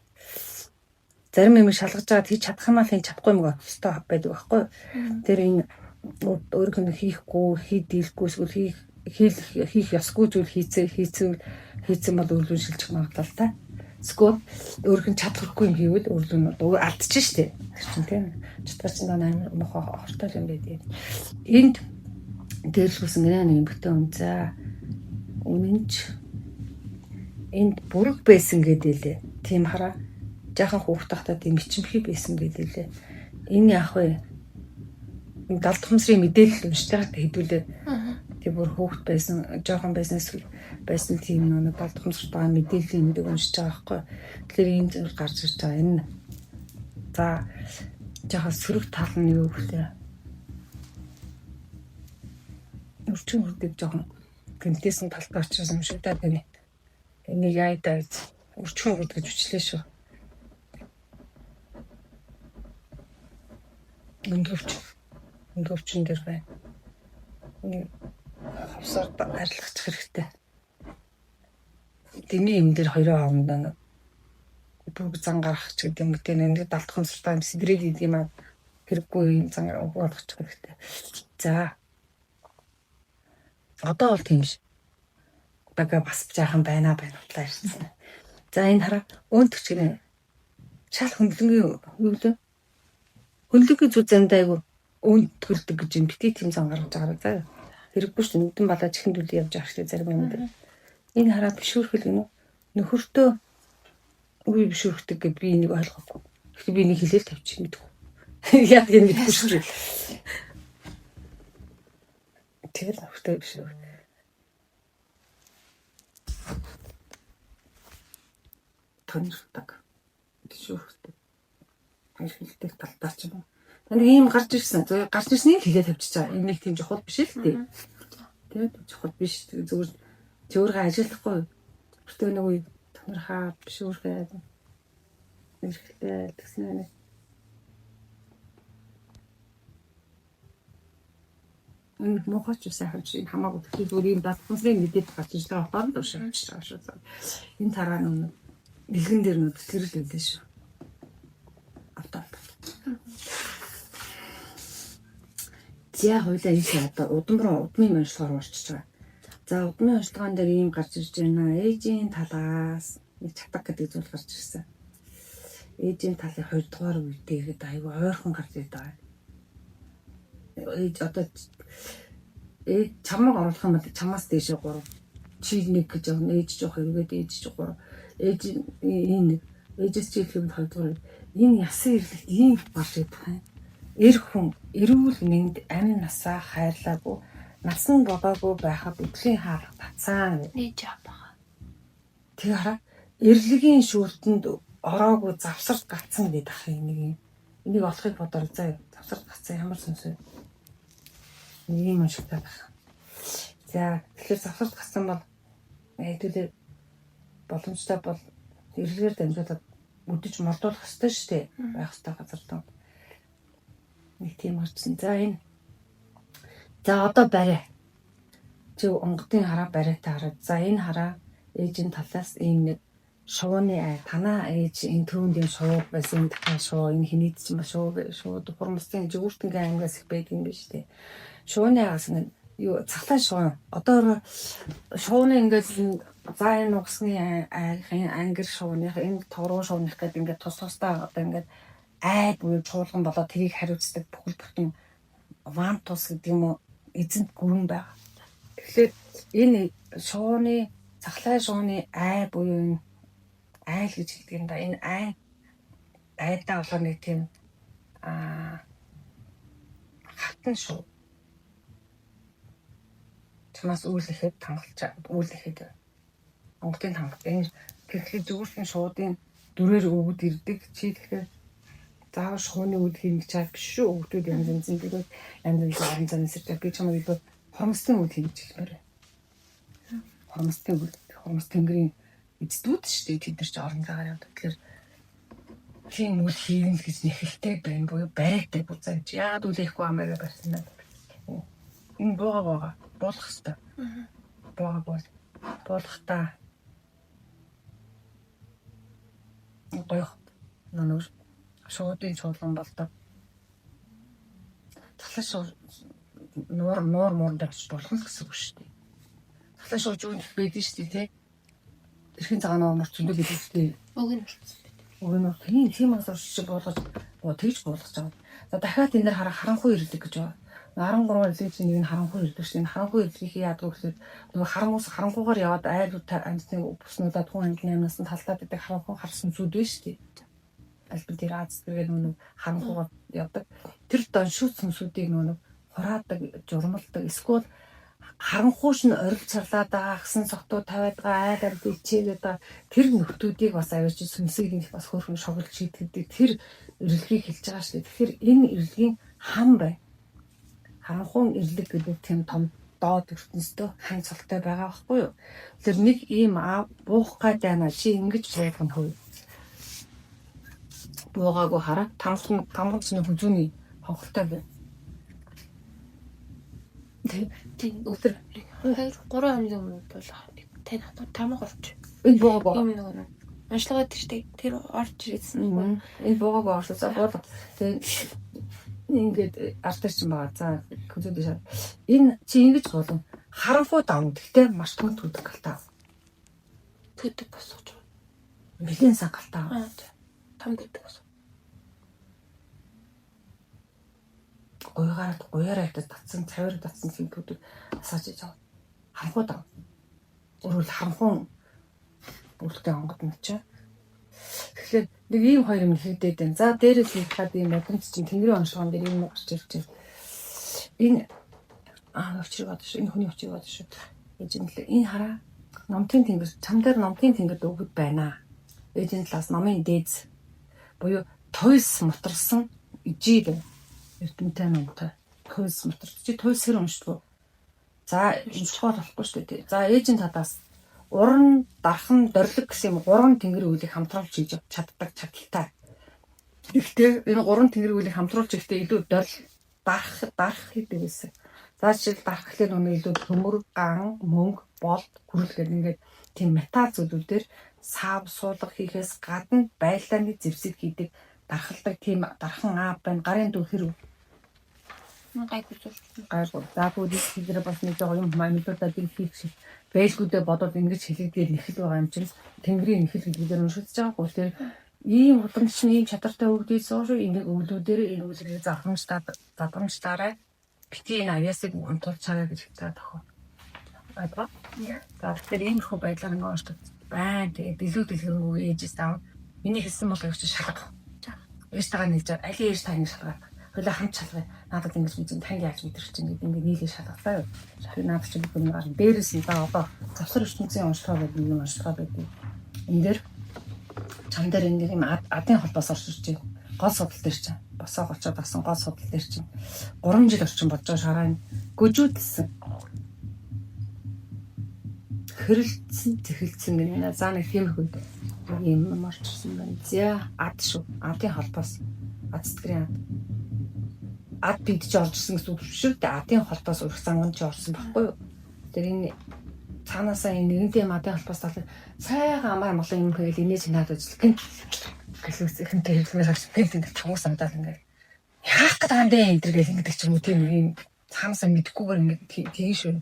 Зарим юм шалгаж байгаа тийч чадах юм аа л чадахгүй юм гоо өстой байдаг байхгүй. Тэр энэ өөрийнх нь хийхгүй, хийдэлгүй эсвэл хийх хийх ёсгүй зүйл хийцэн бол өрлөө шилжих магадлал та. Эсвэл өөрийнх нь чадахгүй юм хийвэл өрлөө нь алдчих штеп. Тэр чинь тийм чадвар чинь амар мохоо хортой юм байдаг. Энд дээрлүүлсэн гэнэ нэг эмхтэй хүн за үнэнч энд бүрэг байсан гэдэлээ. Тийм хараа жаахан хүүхд тахтаа тийм ичимхий байсан гэдэлээ. Энэ яах вэ? Далд хумсрын мэдээлэл уншиж байгаа хэдүүлээ. Тийм бүр хүүхд байсан, жаахан байсан тийм нэг далд хумсрт байгаа мэдээллийн нэг уншиж байгаа байхгүй. Тэгэхээр энэ зүйл гарч ирж байгаа. Энэ за жаахан сөрөг тал нь юу гэхлээр өрчин хүрдэг жоохон гэмтээсэн талтай очсон юм шиг та тань. Энийг яйдаа өрчин хүрд гэж үчлээ шүү. Өндөрчин дээр байна. Энийг хавсаар арилгачих хэрэгтэй. Дэмий юм дээр 2 хоорондоо бүгд зан гаргах ч гэдэг юм гэдэг нэг далдхан суртаа юм сэдрээд идэм юм хэрэггүй юм зан гаргах хэрэгтэй. За одоо бол тийм ш. Бага бас жаахан байна утлаа ирсэн. За энэ хараа өөнтөч гинэ. Шал хөндлөнгийн юу лээ? Хөндлөнгийн зүг замдаа айгу өөнд төлдөг гэж юм битгий тийм зан гаргаж байгаа заа. Хэрэггүй ш. Нүдэн балаа чихэнд үл явж байгаа шүү зарим юм дээр. Энэ хараа бишүүрхэл гинэ. Нөхөртөө үгүй бишүүрхдэг гэд би энийг ойлгоогүй. Гэхдээ би энийг хэлээл тавьчих мэдгүй. Яг энэ мэдгүй шүү. Тэр авахтай биш үү? Тонирдаг. Бишүүрхдэг. Хэлдэг талдаа ч юм. Таны ийм гарч ирсэн. Гарч ирснийг хэлээ тавьчих чаа. Энэ нэг тийм чухал биш л дээ. Тэгээд чухал биш. Зүгээр зөөргө ажиллахгүй. Бүртөө нэг үе тонирхаа бишүүрхээ. Эрхтэй тэгсэн нэг. Энэ мохоч сайхан чи хамаагүй зүгээр юм датхансрын мэдээд гарч ирж байгаа болохоор л уушаач байгаа шүү. Энэ тараа нүн нэгэн дээр нүд тэр л үлдээ шүү. Автаа. За хойлоо ийшээ одоо удмын уншлагаар орчиж байгаа. За удмын уншлагаан дээр ийм гарч ирж байна. Ээжийн талаас нэг чатаг гэдэг зүйл гарч ирсэн. Ээжийн талын 2 дугаар үедээ айгүй ойрхон гарч ирдэг байгаа. Ээж одоо чамайг оруулах юм бол чамаас дээшээ 3 чи нэг гэж явна ээж жоох эргээд ээж жоох 3 ээж энэ ээжээс чи хэлэхэд 2 дугаар энэ ясан ирлэгт ийм гарч идэх юм. Эр хүн эрүүл мэнд амин насаа хайрлаагүй насан бодоогүй байхад өдлийн хаалга татсан Ээж аваа. Тэгээ хараа эрлэгийн шүртэнд ороогүй завсарт гацсан гэдэг ах нэг юм. Энийг олохыг бодоор заа завсарт гацсан ямар сүнсээ. Ийм уншигтай байх. За тэгэхээр завсарт гацсан бол хэдүүлээ боломжтой бол эрлэгээр дамжуулаад үдэж молдуулах ёстой шүү дээ. Байх ёстой газар доо. Нэг тийм гарчсан. За энэ. За одоо барай. Чи онгодын хараа барайтай хараад. За энэ хараа ээжийн талаас ийм нэг шууны танаа ээж энэ түүнд юм шуу байсан дахиад шуу энэ хинийд ч юм шууд хурмсын жигүүртэнгийн ангиас их байдаг юм биш үү? Шууны аас нь юу цаглаа шуу. Одоо шууны ингээд за энэ угсны ангир шууных энэ торуу шууных гэдэг ингээд тус тусдаа одоо ингээд айд буюу чуулган болоод тэрийг хариуцдаг бүхэл бүтэн вантус гэдэг юм уу эзэнт гүрэн байгаа. Тэгэхээр энэ шууны цаглаа шууны ай буюу энэ айл гэж хэлдэг юм да. Энэ айдаа болохоор нэг тийм хатан шүү. Чамаас үйлэхэд үйлэхэд онгодын хангат. Энэ тэгэхээр зүгүүртэн шуудын дүрээр өгд ирдэг. Чи тэгэхээр заавал шууны үйл хийх чад биш шүү. Өгдүүд янз янзын бигүүд янз янзын сэрдэг. Би чамайг илүү хормстын үйл хийж хэлмээр. Хормстын үйл, хормс тэнгэрийн эцдүүд шүү дээ. Тэд нар ч орон цагаар явдаг. Тэгэхээр тийм үйл хийх гэж нэхэлтэй байна буюу барайтай буцаа гэж. Яагаад үлээхгүй амаараа барьсан аа. Энэ буугаа болох хэвээр. Буугаа болох та. Гоё. Нонор шуудын чуулган болдог. Талаш нуур муунд авч болох гэсэн үг шүү дээ. Уучлаа шууж өгөх байдаг шүү дээ тий. Тэрхийн цагаан нуурч зөндөө гэдэг шүү дээ. Уг нь Өгнө тийм асууж шиг болгож тэгж болгож байгаа. За дахиад энэ дэр харанхуй ирлэг гэж байна. 13 ирлэг чинь нэг нь харанхуй ирлэг шүү дээ. Харанхуй ирлэгийг яадаг вэ гэхээр нөгөө харанхуугаар яваад айлууд амьтны бүснүүдээ тухайн ангины амнаас нь талтаад байдаг харанхуй харсан зүуд байна шүү дээ. Альбин дээр Аз тэгээд нөгөө харанхуугаар явдаг. Тэр доншууд сүнсүүдийг нөгөө хураадаг, журмалдаг, эсвэл харанхууш нь ориг царлаад байгаа гсэн цогтуу тавиад байгаа айлаар бэлчээгээд байгаа тэр нөхдүүдийг бас авирч сүнсийг их бас хөөрхөн шоглож шийдэгдэг тэр ирлэгийг хэлж байгаа шүү дээ. Тэгэхээр энэ ирлэгийн хам бай. Харанхуун ирлэг гэдэг тийм том доод ертөнцтэй хан цогтой байгаа байхгүй юу? Тэр нэг ийм буух гад байна чи ингэж буух нь хөө. Буугаагүй хараа тамгацны хүзүүний хонхолтой байна. тийм өдөр 2-3 өдрийн өмнө бол тань тамаг орч. Энэ буугаа юм нэг онцлогоо тэр орж ирсэн. Энэ буугаа орсон. За бол тэгээд ингээд артер чинь байгаа. За хүзүүд шаа. Энэ чи ингэж болон харанхуй давн гэхдээ маш том төдөг галтаа. Төдөг босгож байна. Бэлэн сан галтаа. Том төдөг босгож. Гуяраа гэдэг татсан цавир татсан тийм төдөг асааж иж байгаа. Харанхуй давн. Өөрөөр харанхуй бүртээ онгод нь чи. Тэгэхээр нэг ийм хоёр юм хийдээд байна. За дээрээс хийхэд ийм бодомч чинь тэнгэрийн оншгоон дээр юм гарч ирж байна. Энэ өчрөг бод шүү. Энэ хүний өчрөг бод шүү. Эжинлээ энэ хараа номтын тэнгэр чам дээр номтын тэнгэр дөгөд байна. Эжин талаас номын дээдс буюу тойс мутарсан ижий байна. Эрдэмтэй номтой тойс мутарч чи тойс хэр уншдаг. За уншихаар болохгүй шүү дээ. За эжин татаас уран дархан дорлог гэсэн юм 3 тэнгэр үйлийг хамтруулж хийж чаддаг чадaltaй. Гэхдээ энэ 3 тэнгэр үйлийг хамтруулж ихтэй илүү дарах хийдэг гэсэн. За жишээл дарах гэхлээр өнөө илүү төмөр, ган, мөнгө, болд, хүрэл гэдэг ингээд тийм металл зүйлүүд дээр сав суулга хийхээс гадна байлдааны зэвсэг хийдэг дархалдаг тийм дархан аав байна. Гарын дүү хэрэг Гайгүй. За бүгд хэлээр бас нэг жоо юм манипулятад хийх шиг бэлгүүдээ бодоод ингэж хэлэгдээд нэхэл байгаа юм чинь тэнгэрийн нэхэл хэлгээр уншиж байгаагүй тэр ийм удамчны ийм чадартай өгдөөс шүү энийг өглүүдээр энэ үлрийг задамжтаарай бити энэ авьяасыг унтуулж чагаа гэж хэлдэг тохоо. Айдгаа. За тэр ийм хөө байдлаар нэг уншдаг байна. Тэгээ дэлгүү дэлгэрэнгүй ээжээс даав. Миний хэлсэн бол явж шалгах. Ээж тагаа нийлж аль ээж таны шалгаад. Хөлөө хамт шалгая. Надад ингэж мэдэн таньд яаж мэдэрч чинь гэдэг ингээд нийлээ шалгалаа юу. Тэгэхээр надад чинь бүгд нэг гарын дээрээс нь за одоо завсар ертөнцийн онцлогоо гэдэг юм онцлогоо байдаг. Энд дээр чам дээр энэ юм адын холбоос орж ирж байна. Гол судал дээр чинь босоо голчоод авсан гол судал дээр чинь 3 жил орчим болж байгаа шараа гүжүүдсэн. Хэрэлцсэн тэхэлцсэн гэнэ. За нэг тиймэрхүү юм марчсан байна. За ад шүү. Адын холбоос адцтгэрийн ад бид ч орж ирсэн гэсэн үг шүү дээ. Адын холбоос урах занган ч орсон байхгүй юу? Тэр энэ цаанаасаа энэ нэгэнтэй адын холбоос талаа сайхан амар молон юм хэл инээж надад үзлэх гин. Гэлүүс ихэнтэй хэлмээр авч гин чамс амдаад ингээд яах гэдэг юм бэ энэ төр гэл ингээд ч юм уу тийм юм цаанаасаа мэдхгүйгээр ингээд тийм шүү.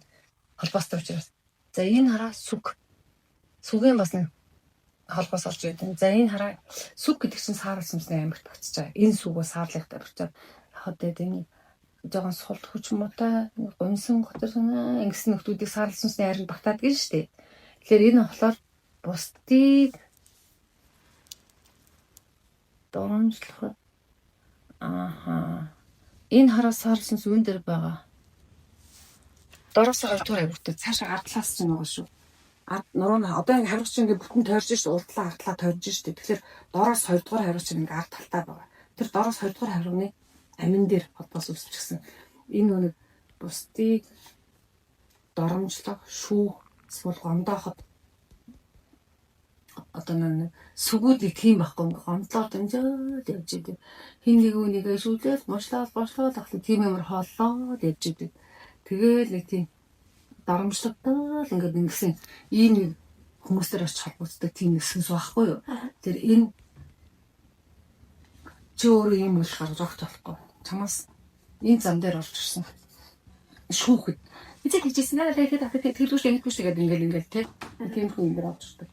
Холбоостой учраас. За энэ хараа сүгийн бас нэг холбоос орж ирээд. За энэ хараа сүг гэдэг чинь саарал сүмсний амирт очиж байгаа. Энэ сүг бас саарлахтай очиж хадад энэ жоохон султ хүч муутай гомсон готсон ингэсэн нөхдүүдийг саарлал сүмсний хайранд багтаад гин штэ. Тэгэхээр энэ болохоор бусдыг доромжлоход энэ хараа саарлал сүмс үүн дээр байгаа. Дороос 2 дугаар авиртаа цаашаа ардлаас ч байгаа шүү. Нуруу одоо ингэ хариуч чинь ингээ бүтэн тойрж шүү. Урдлаа ардлаа тойрж шүү. Тэгэхээр дороос 2 дугаар хариуч чинь ингээ ард талтай байгаа. Тэр дороос 2 дугаар хариуны амин дээр холбоос үүсчихсэн. Энэ нэг бусдыг доромжлох, шүүх, эсвэл гомдооход одоо нэг сүгүүдийг тийм байхгүй гомдлоод амжаад явж идэв. Хин нэг үнийг шүүлээд мошлоод ахлаа тийм юмар хооллоод явж идэв. Тэгээл нэг тийм доромжлогдол ингээд ингэсэн ийм нэг хүмүүсээр очиж холбогддог тийм нэг сүнс байхгүй юу? Тэр энэ чи өөрөө ийм үйл гаргаж болохгүй. Чамаас энэ зам дээр орж ирсэн. Шүүхэд Эцэг хийжсэн аа тэгээд ахад тэлгүүш ингэж тэгээд ингээл тий. Тийм хүн ингэ авч ирдэг.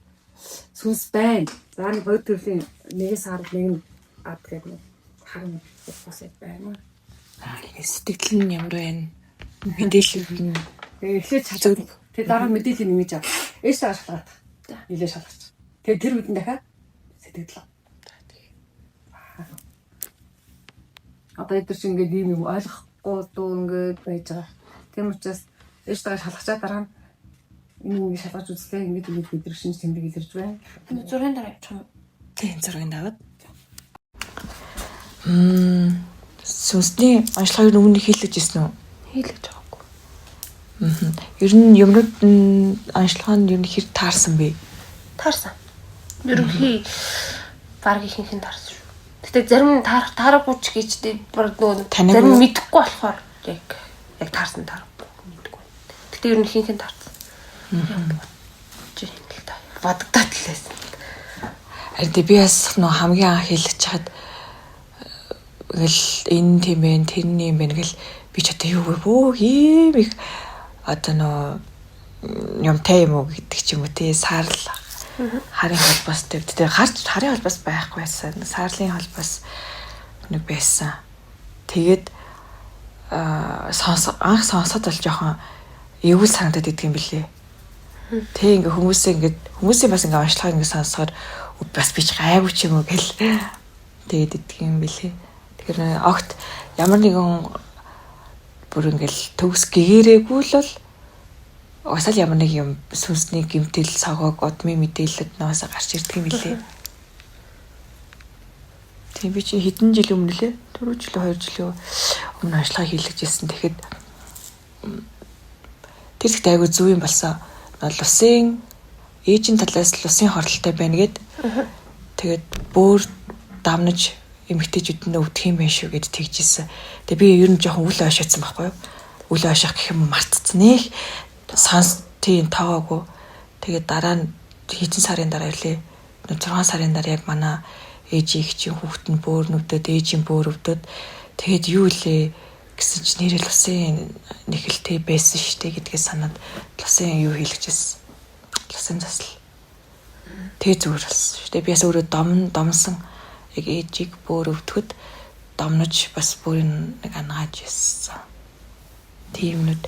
Сүнс байна. За нэг бод төрлийн нэгээс хараад нэг нь ад гэдэг нь харна бас байна. Сэтгэл нь ямар байна? Мэдээлэл нь Тэгээ эхлээд цацаг. Тэгээ дараа мэдээлэл нэмэж ав. Ээж тааш шалгаад. Нилээ шалгаач. Тэгээ тэр үдэн дахиад сэтгэл. Одоо эдгээр чинь ингээд ийм юм ойлгохгүй дуу ингээд байж байгаа. Тийм учраас ээж тааш шалгачаа дараа нь энэ шалгаж үзлээ ингээд бид нар шинж тэмдэг илэрж байна. Энэ зургийн дараа явчих юм. тийм зургийг даваад. Сүнсний онцлогыг өмнө хийлгэж ирсэн үү? Хийлгэж байгаагүй. Ер нь юмнууд онцлогоо нь ер нь хэр таарсан бэ? Таарсан. Ерөнхий баг ихэнх нь таарсан шүү. Гэтэ зарим таарахгүй ч гэж баг нөгөө зарим мэдэхгүй болохоор яг таарсан таарахгүй мэдэхгүй. Гэтэ ерөнхийх нь таарсан. Бодогдоод л байсан. Харин би бас нөө хамгийн анх хэлж чад ингээл энэ тийм байх, тэрний юм байна гэл би ч одоо юу вэ? Ийм их одоо нөө юмтай юм уу гэдэг ч юм уу тий саарл харын холбоостой. Тэгээ гарч харын холбоос байхгүй байсан. Саарлын холбоос нэг байсан. Тэгээд анх сонсоод бол жоохон эвгүй санагдаад идэг юм билээ. Тэг ингээ хүмүүсийн бас ингээ онцлогоо ингээ сонсохоор бас би ч гайгүй ч юм уу гэл тэгээд идэг юм билээ. Тэгэхээр огт ямар нэгэн бүр ингээл төгс гэгэрээгүй л бол уусаал ямар нэг юм сүнсний гэмтэл согоог удмын мэдээлэлд наасаа гарч ирдэг юм билээ. Тийм би чи хэдэн жил өмнө лээ 4 жил 2 жилийн өмнө онцлогоо хийлгэж ирсэн. Тэгэхэд тэр ихтэй айгүй зүв юм болсон. Лусын ээжийн талаас лусын хордолтой байна гэд тэгээд бүр давнаж эмэгтэйчүүд нь өвдөх юм байна шүү гэд тэгжсэн. Тэгээ би ер нь жоохон үл ойшоодсан байхгүй юу? Үл ойшох гэх юм мартцсан нэх сонс тийм таагагүй. Тэгээд дараа нь хэдэн сарын дараа ирлээ. 6 сарын дараа яг манай ээжийн чинь хүүхэд нь бөөр нүвдөд ээжийн бөөр өвдөд тэгээд юу илээ гэсэн чинь нэрэл лусын нэхэлтэй байсан штэ гэдгээ санаад лусын юу хийлгэжсэн. Лусын засал. Тэгээ зүгээр болсон штэ. Би бас өөрөө домсон яг ээжийг бөөр өвдөхөд домнож бас бүрийн нэг ангааж ирсэн. Тийм нүд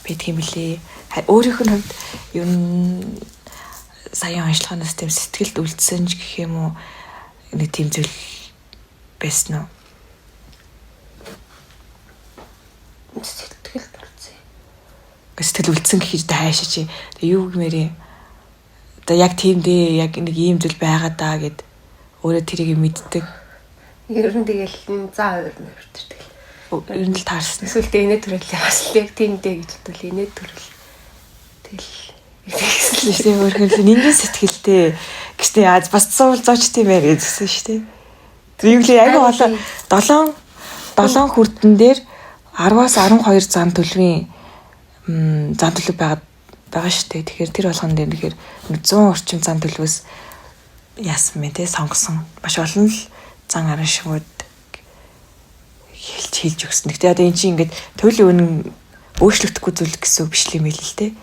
бидг юм лээ. Өөрийнх нь хувьд ер нь саяхан онцлогоноос тийм сэтгэлд үлдсэн ч гэх юм уу нэг тийм зүйл байсан уу? Сэтгэл үлдсэн. Сэтгэл үлдсэн гэхий таашаа чи юу гэмээр одоо яг тийм дээ яг нэг ийм зүйл байгаа даа гэд өөрөө тэрийг мэддэг. Ер нь тэгэл заа хоёр нь хөвтөрдөг. Ер нь л таарсан. Эсвэл инээ төрөлөө бас л яг тийм дээ гэж бодвол инээ төрөл. Тэгэл тийм өөрхөн нэгэн сэтгэлтэй гэжтэй аз бас суул зооч тийм ээ гэсэн шүү дээ. Тэр юу лээ аяга болоо 7 хүрдэн дээр 10-аас 12 зам төлөвийн зам төлөв байгаа шүү дээ. Тэгэхээр тэр болгон дээр нэхэр 100 орчим зам төлөвөөс яасан мэ те сонгосон. Маш олон л зан арын шимүүд хэлж өгсөн. Гэтэ одоо эн чинь ингээд туйлын үнэн өөрчлөгдөхгүй зүйл гэсэн үг биш юм байл л те.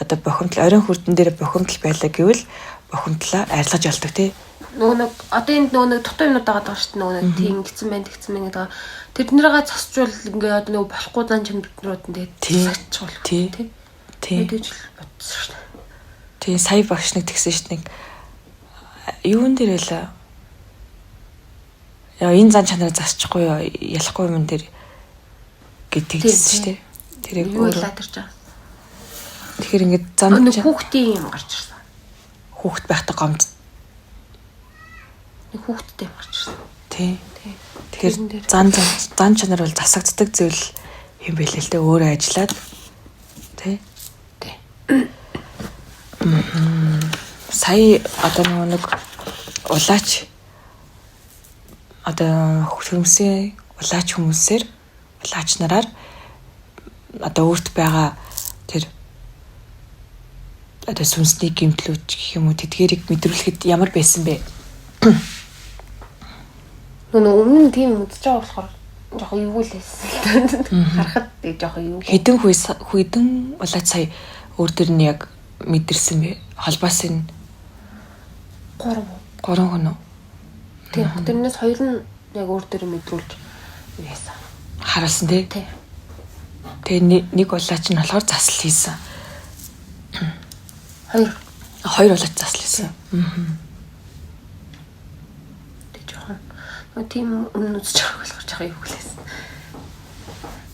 Одоо бохомдол оройн хүрдэн дээр бохомдол байлаа гэвэл бохомдлоо арилгаж олдог те. Нөгөө одоо энэ нөгөө дутуу юмнууд байгаа шүү дээ. Нөгөө тийм гисэн байна гэдэг. Тэднийгээ засчвал ингээ одоо нөгөө болохгүй зан чанарууд нь тэгээд засчвал тий. Мэдээж л бодсон шүү дээ. Тий сая багш нэг тэгсэн шүү дээ. Юун дээр байлаа? Яа энэ зан чанарыг засчихгүй юу? Ялахгүй юм дээр гэдэгсэн шүү дээ. Тэрийг өөрөө ладарч байгаа. Тэгэхээр ингээд зан хүүхдийн юм гарч ирсэн. Хүүхд байхдаа гомд. Хүүхдтэй юм гарч ирсэн. Тий. Тэгэхээр зан чанар бол засагддаг зүйл юм байлээ л дээ өөрөө ажиллаад тий. Сая одоо нэг улаач одоо хөрөмсөө улаач хүмүүсээр улаач нараар одоо өөрт байгаа тэр одоо сүнсний гэмтлүүд гэх юм уу тэдгэрийг мэдрүүлэхэд ямар байсан бэ? Өмнө тийм үзэж байгаа болохоор жоох юу л байсан. Харахад тэг жоох юу. Хэдэн улаач сая өөр төр нь яг мэдэрсэн бэ? Холбоос нь 3 хүн үү? Тийм. Тэрнээс 2 нь яг өөр төр мэдрүүлж байсан. Харуулсан тий. Тий. Тэгээ нэг улаач нь болохоор засал хийсэн. 2 улаач засал хийсэн. Тэг жоохон тийм өмнөс жоох болохоор жоох юу хэлсэн.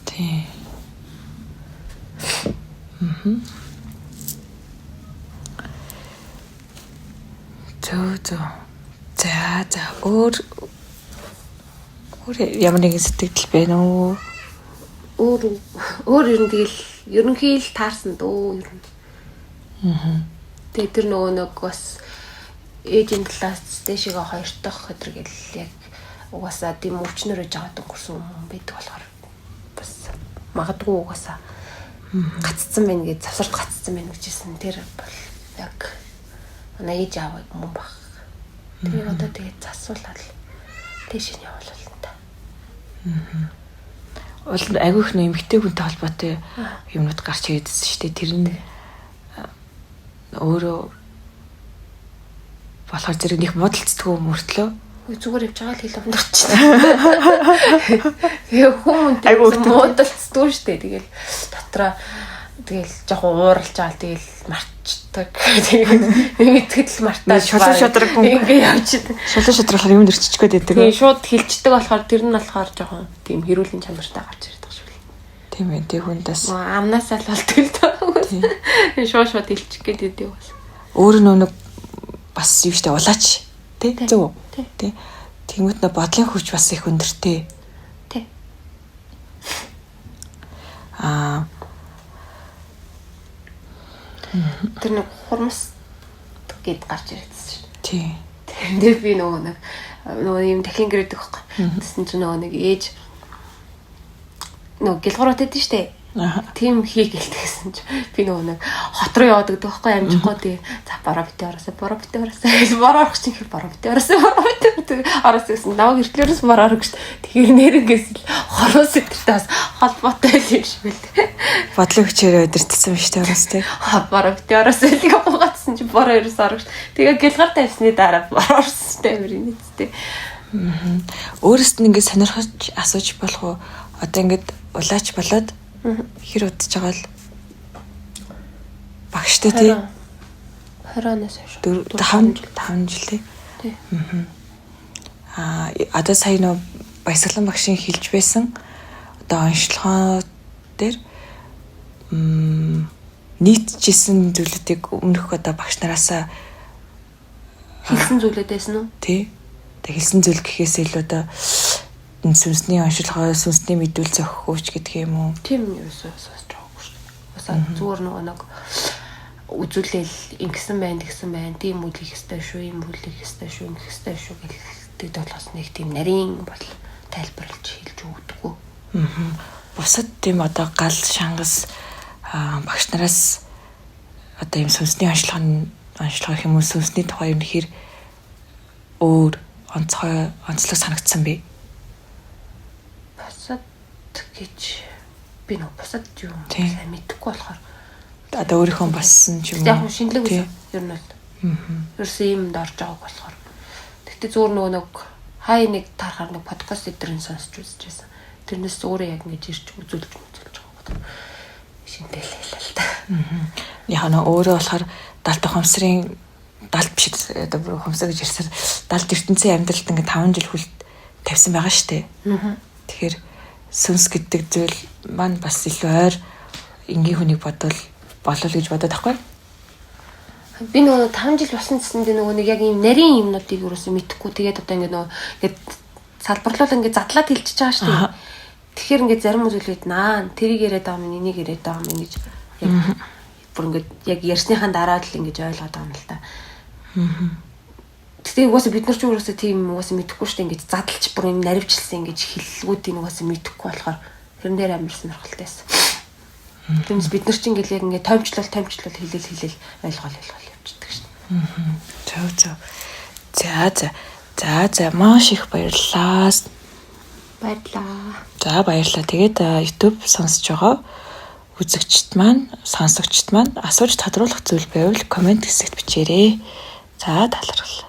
Тий. За өөр ямар нэгэн сэтгэл байна уу? Өөр ер нь тэгэл ерөнхий л таарсан дөө ер нь. Тэгээ тэр нэг бас ээжийн талаас дэшигээ 2 дахь өдөр гэл яг угаасаа тийм өвчнөр өж аваад өнгөрсөн юм байдаг болохоор бас магадгүй угаасаа гаццсан байна гэж завсарт гаццсан байна гэжсэн тэр бол яг ээж аваа юм баг. Тэгээ одоо тэгээд засуулаад тийш нь явуулал л та. Айгүй их нэмэгтэй хүнтэй холбоотой юмнууд гарч ирээдсэн шүү дээ. Тэр нь өөрөө болохоор зэрэг нэг муудалцдаг юм мөртлөө зүгээр явж байгаа л хэл өмд очсон. Тэгээ хүмүүнтэй муудалцдаг шүү дээ. Тэгэл дотроо тэгэл жоохон ууралж байгаа л тэгэл марчдаг. Тэгээд мэдгэдэл мартаад шулуун шадраг ингээ явчихдаг. Шулуун шадрахаар юм дэрччихгүй байдаг. Тэгээ шууд хилчдэг болохоор тэр нь болохоор жоохон тийм хэрүүлэн чанартай гарч ирдэг шүү дээ. Тийм ээ, тэг хүндээс амнаасаа л болдог л даа. Шууд хилчих гээд идэв бас. Өөр нэг бас юу штэ улаач тий зөв тий. Тэнгүүт нэ бодлын хүч бас их өндөртэй. Тий. Тэр нэг хурмас гээд гарч ирсэн шүү. Тий. Тэр би нөгөө юм дахин гэрдэг байхгүй. Тэсэн чинь нэг ээж гэлгуураад байдсан шүү дээ. Тийм хий гэлтгсэн чи би нэг хот руу яваад гэдэг байхгүй амжихгүй тий. За бороо битээ ороо гэж чинь бороо битээ гэсэн наваг эртлэрээс бороо гэж. Тэгэхээр нэрнгээс л хороос өдөртөө бас холбоотой юм шиг байл. Бодлын хүчээр өдөртсөн биш тий ороос тий. Бороо битээ ороосон гацсан чи бороо ерөөс ороо гэж. Тэгээ гэлгаар тавьсны дараа бороо орсон тий мөрийн тий. Өөрөөс нь ингээд сонирхож асууж болох уу? Одоо ингээд улаач болоод хэр удаж байгаа л багштай тий 20-оноос хойш 5 жил тий. Одоо сая нөө баясгалан багшийн хэлж байсан одоо онцлогоо дээр нийтжсэн зүйлүүдийг өмнөх одоо багш нараасаа хэлсэн зүйлүүд байсан уу? Тий. Тэг хэлсэн зүйл гэхээс илүү одоо сүнсний онцлогоо, сүнсний мэдүүл зохиогч гэдэг юм уу? Тийм ерөөсөө сонсож байгаагүй шүү дээ. Бас зүгээр нэг үзүүлэл ингэсэн байна, тэгсэн байна, тийм үйл хийх ёстой шүү, ийм үйл хийх ёстой шүү, ингэх ёстой шүү гэдэг болохоос нэг тийм нарийн бол тайлбарлаж хэлж өгдөггүй. Бусад тийм одоо гал шангас багш нараас одоо юм сүнсний онцлог юм уу, сүнсний тухай юм хэр өөр онцлог санагдсан бэ? Бусад гэж би нөө бусад юу сайн мэдэхгүй болохоор одоо өөрийнхөө бассан ч юм уу. Яг шинэлэг үгүй ер нь бол. Ерөөсөө юмд орж байгааг болохоор. Тэгтээ зөөр нэг хай нэг тарахаар нэг подкаст эдрийн сонсч үзэж байсан. Тэрнээс өөрөө яг ингэж ирч үзүүлж байгаа. Шинтэл хэлээ л та. Яг нөө өөрөө болохоор 70 дахь хумсрын 70 биш одоо хумсар гэж ярьсаар 70 ертөнцийн амьдралд ингээ 5 жил хүл тавьсан байгаа штэ. Тэгэхээр сүнс гэдэг зүйл маань бас илүү ойр энгийн хүнийг болов гэж бодоод байхгүй. Би нөгөө 5 жил болсон гэсэндээ нөгөө нэг яг ийм нарийн юмнуудыг юусэн мэдэхгүй. Тэгээд одоо ингээ нөгөө ингээд салбарлуул ингээ задлаад хэлчихэж байгаа шүү дээ. Тэгэхээр ингээ зарим зүйлүүд тэрийг яриад байгаа юм, энийг яриад байгаа юм гэж яг бүр ингээ яг ярьсныхаа дараа л ингээ ойлгоод байгаа юм л та. Тэгээ угаасаа бид нар ч угаасаа тийм угаасаа мэдэхгүй шүү дээ. Ингээ задлж бүр юм наривчлсан ингээ хэллгүүдийг угаасаа мэдэхгүй болохоор тэрэн дээр амар сонирхолтойсэн. Тэрнээс бид нар ч ингээл яг ингээ томчлол хэлэл ойлгоол явчихдаг шин. За маш их баярлалаа. Баярлаа. За баярлалаа. Тэгээд YouTube сонсож байгаа үзэгчд маань, сонсогчд маань асууж тодруулах зүйл байвал комент хэсэгт бичээрэй. За талархал.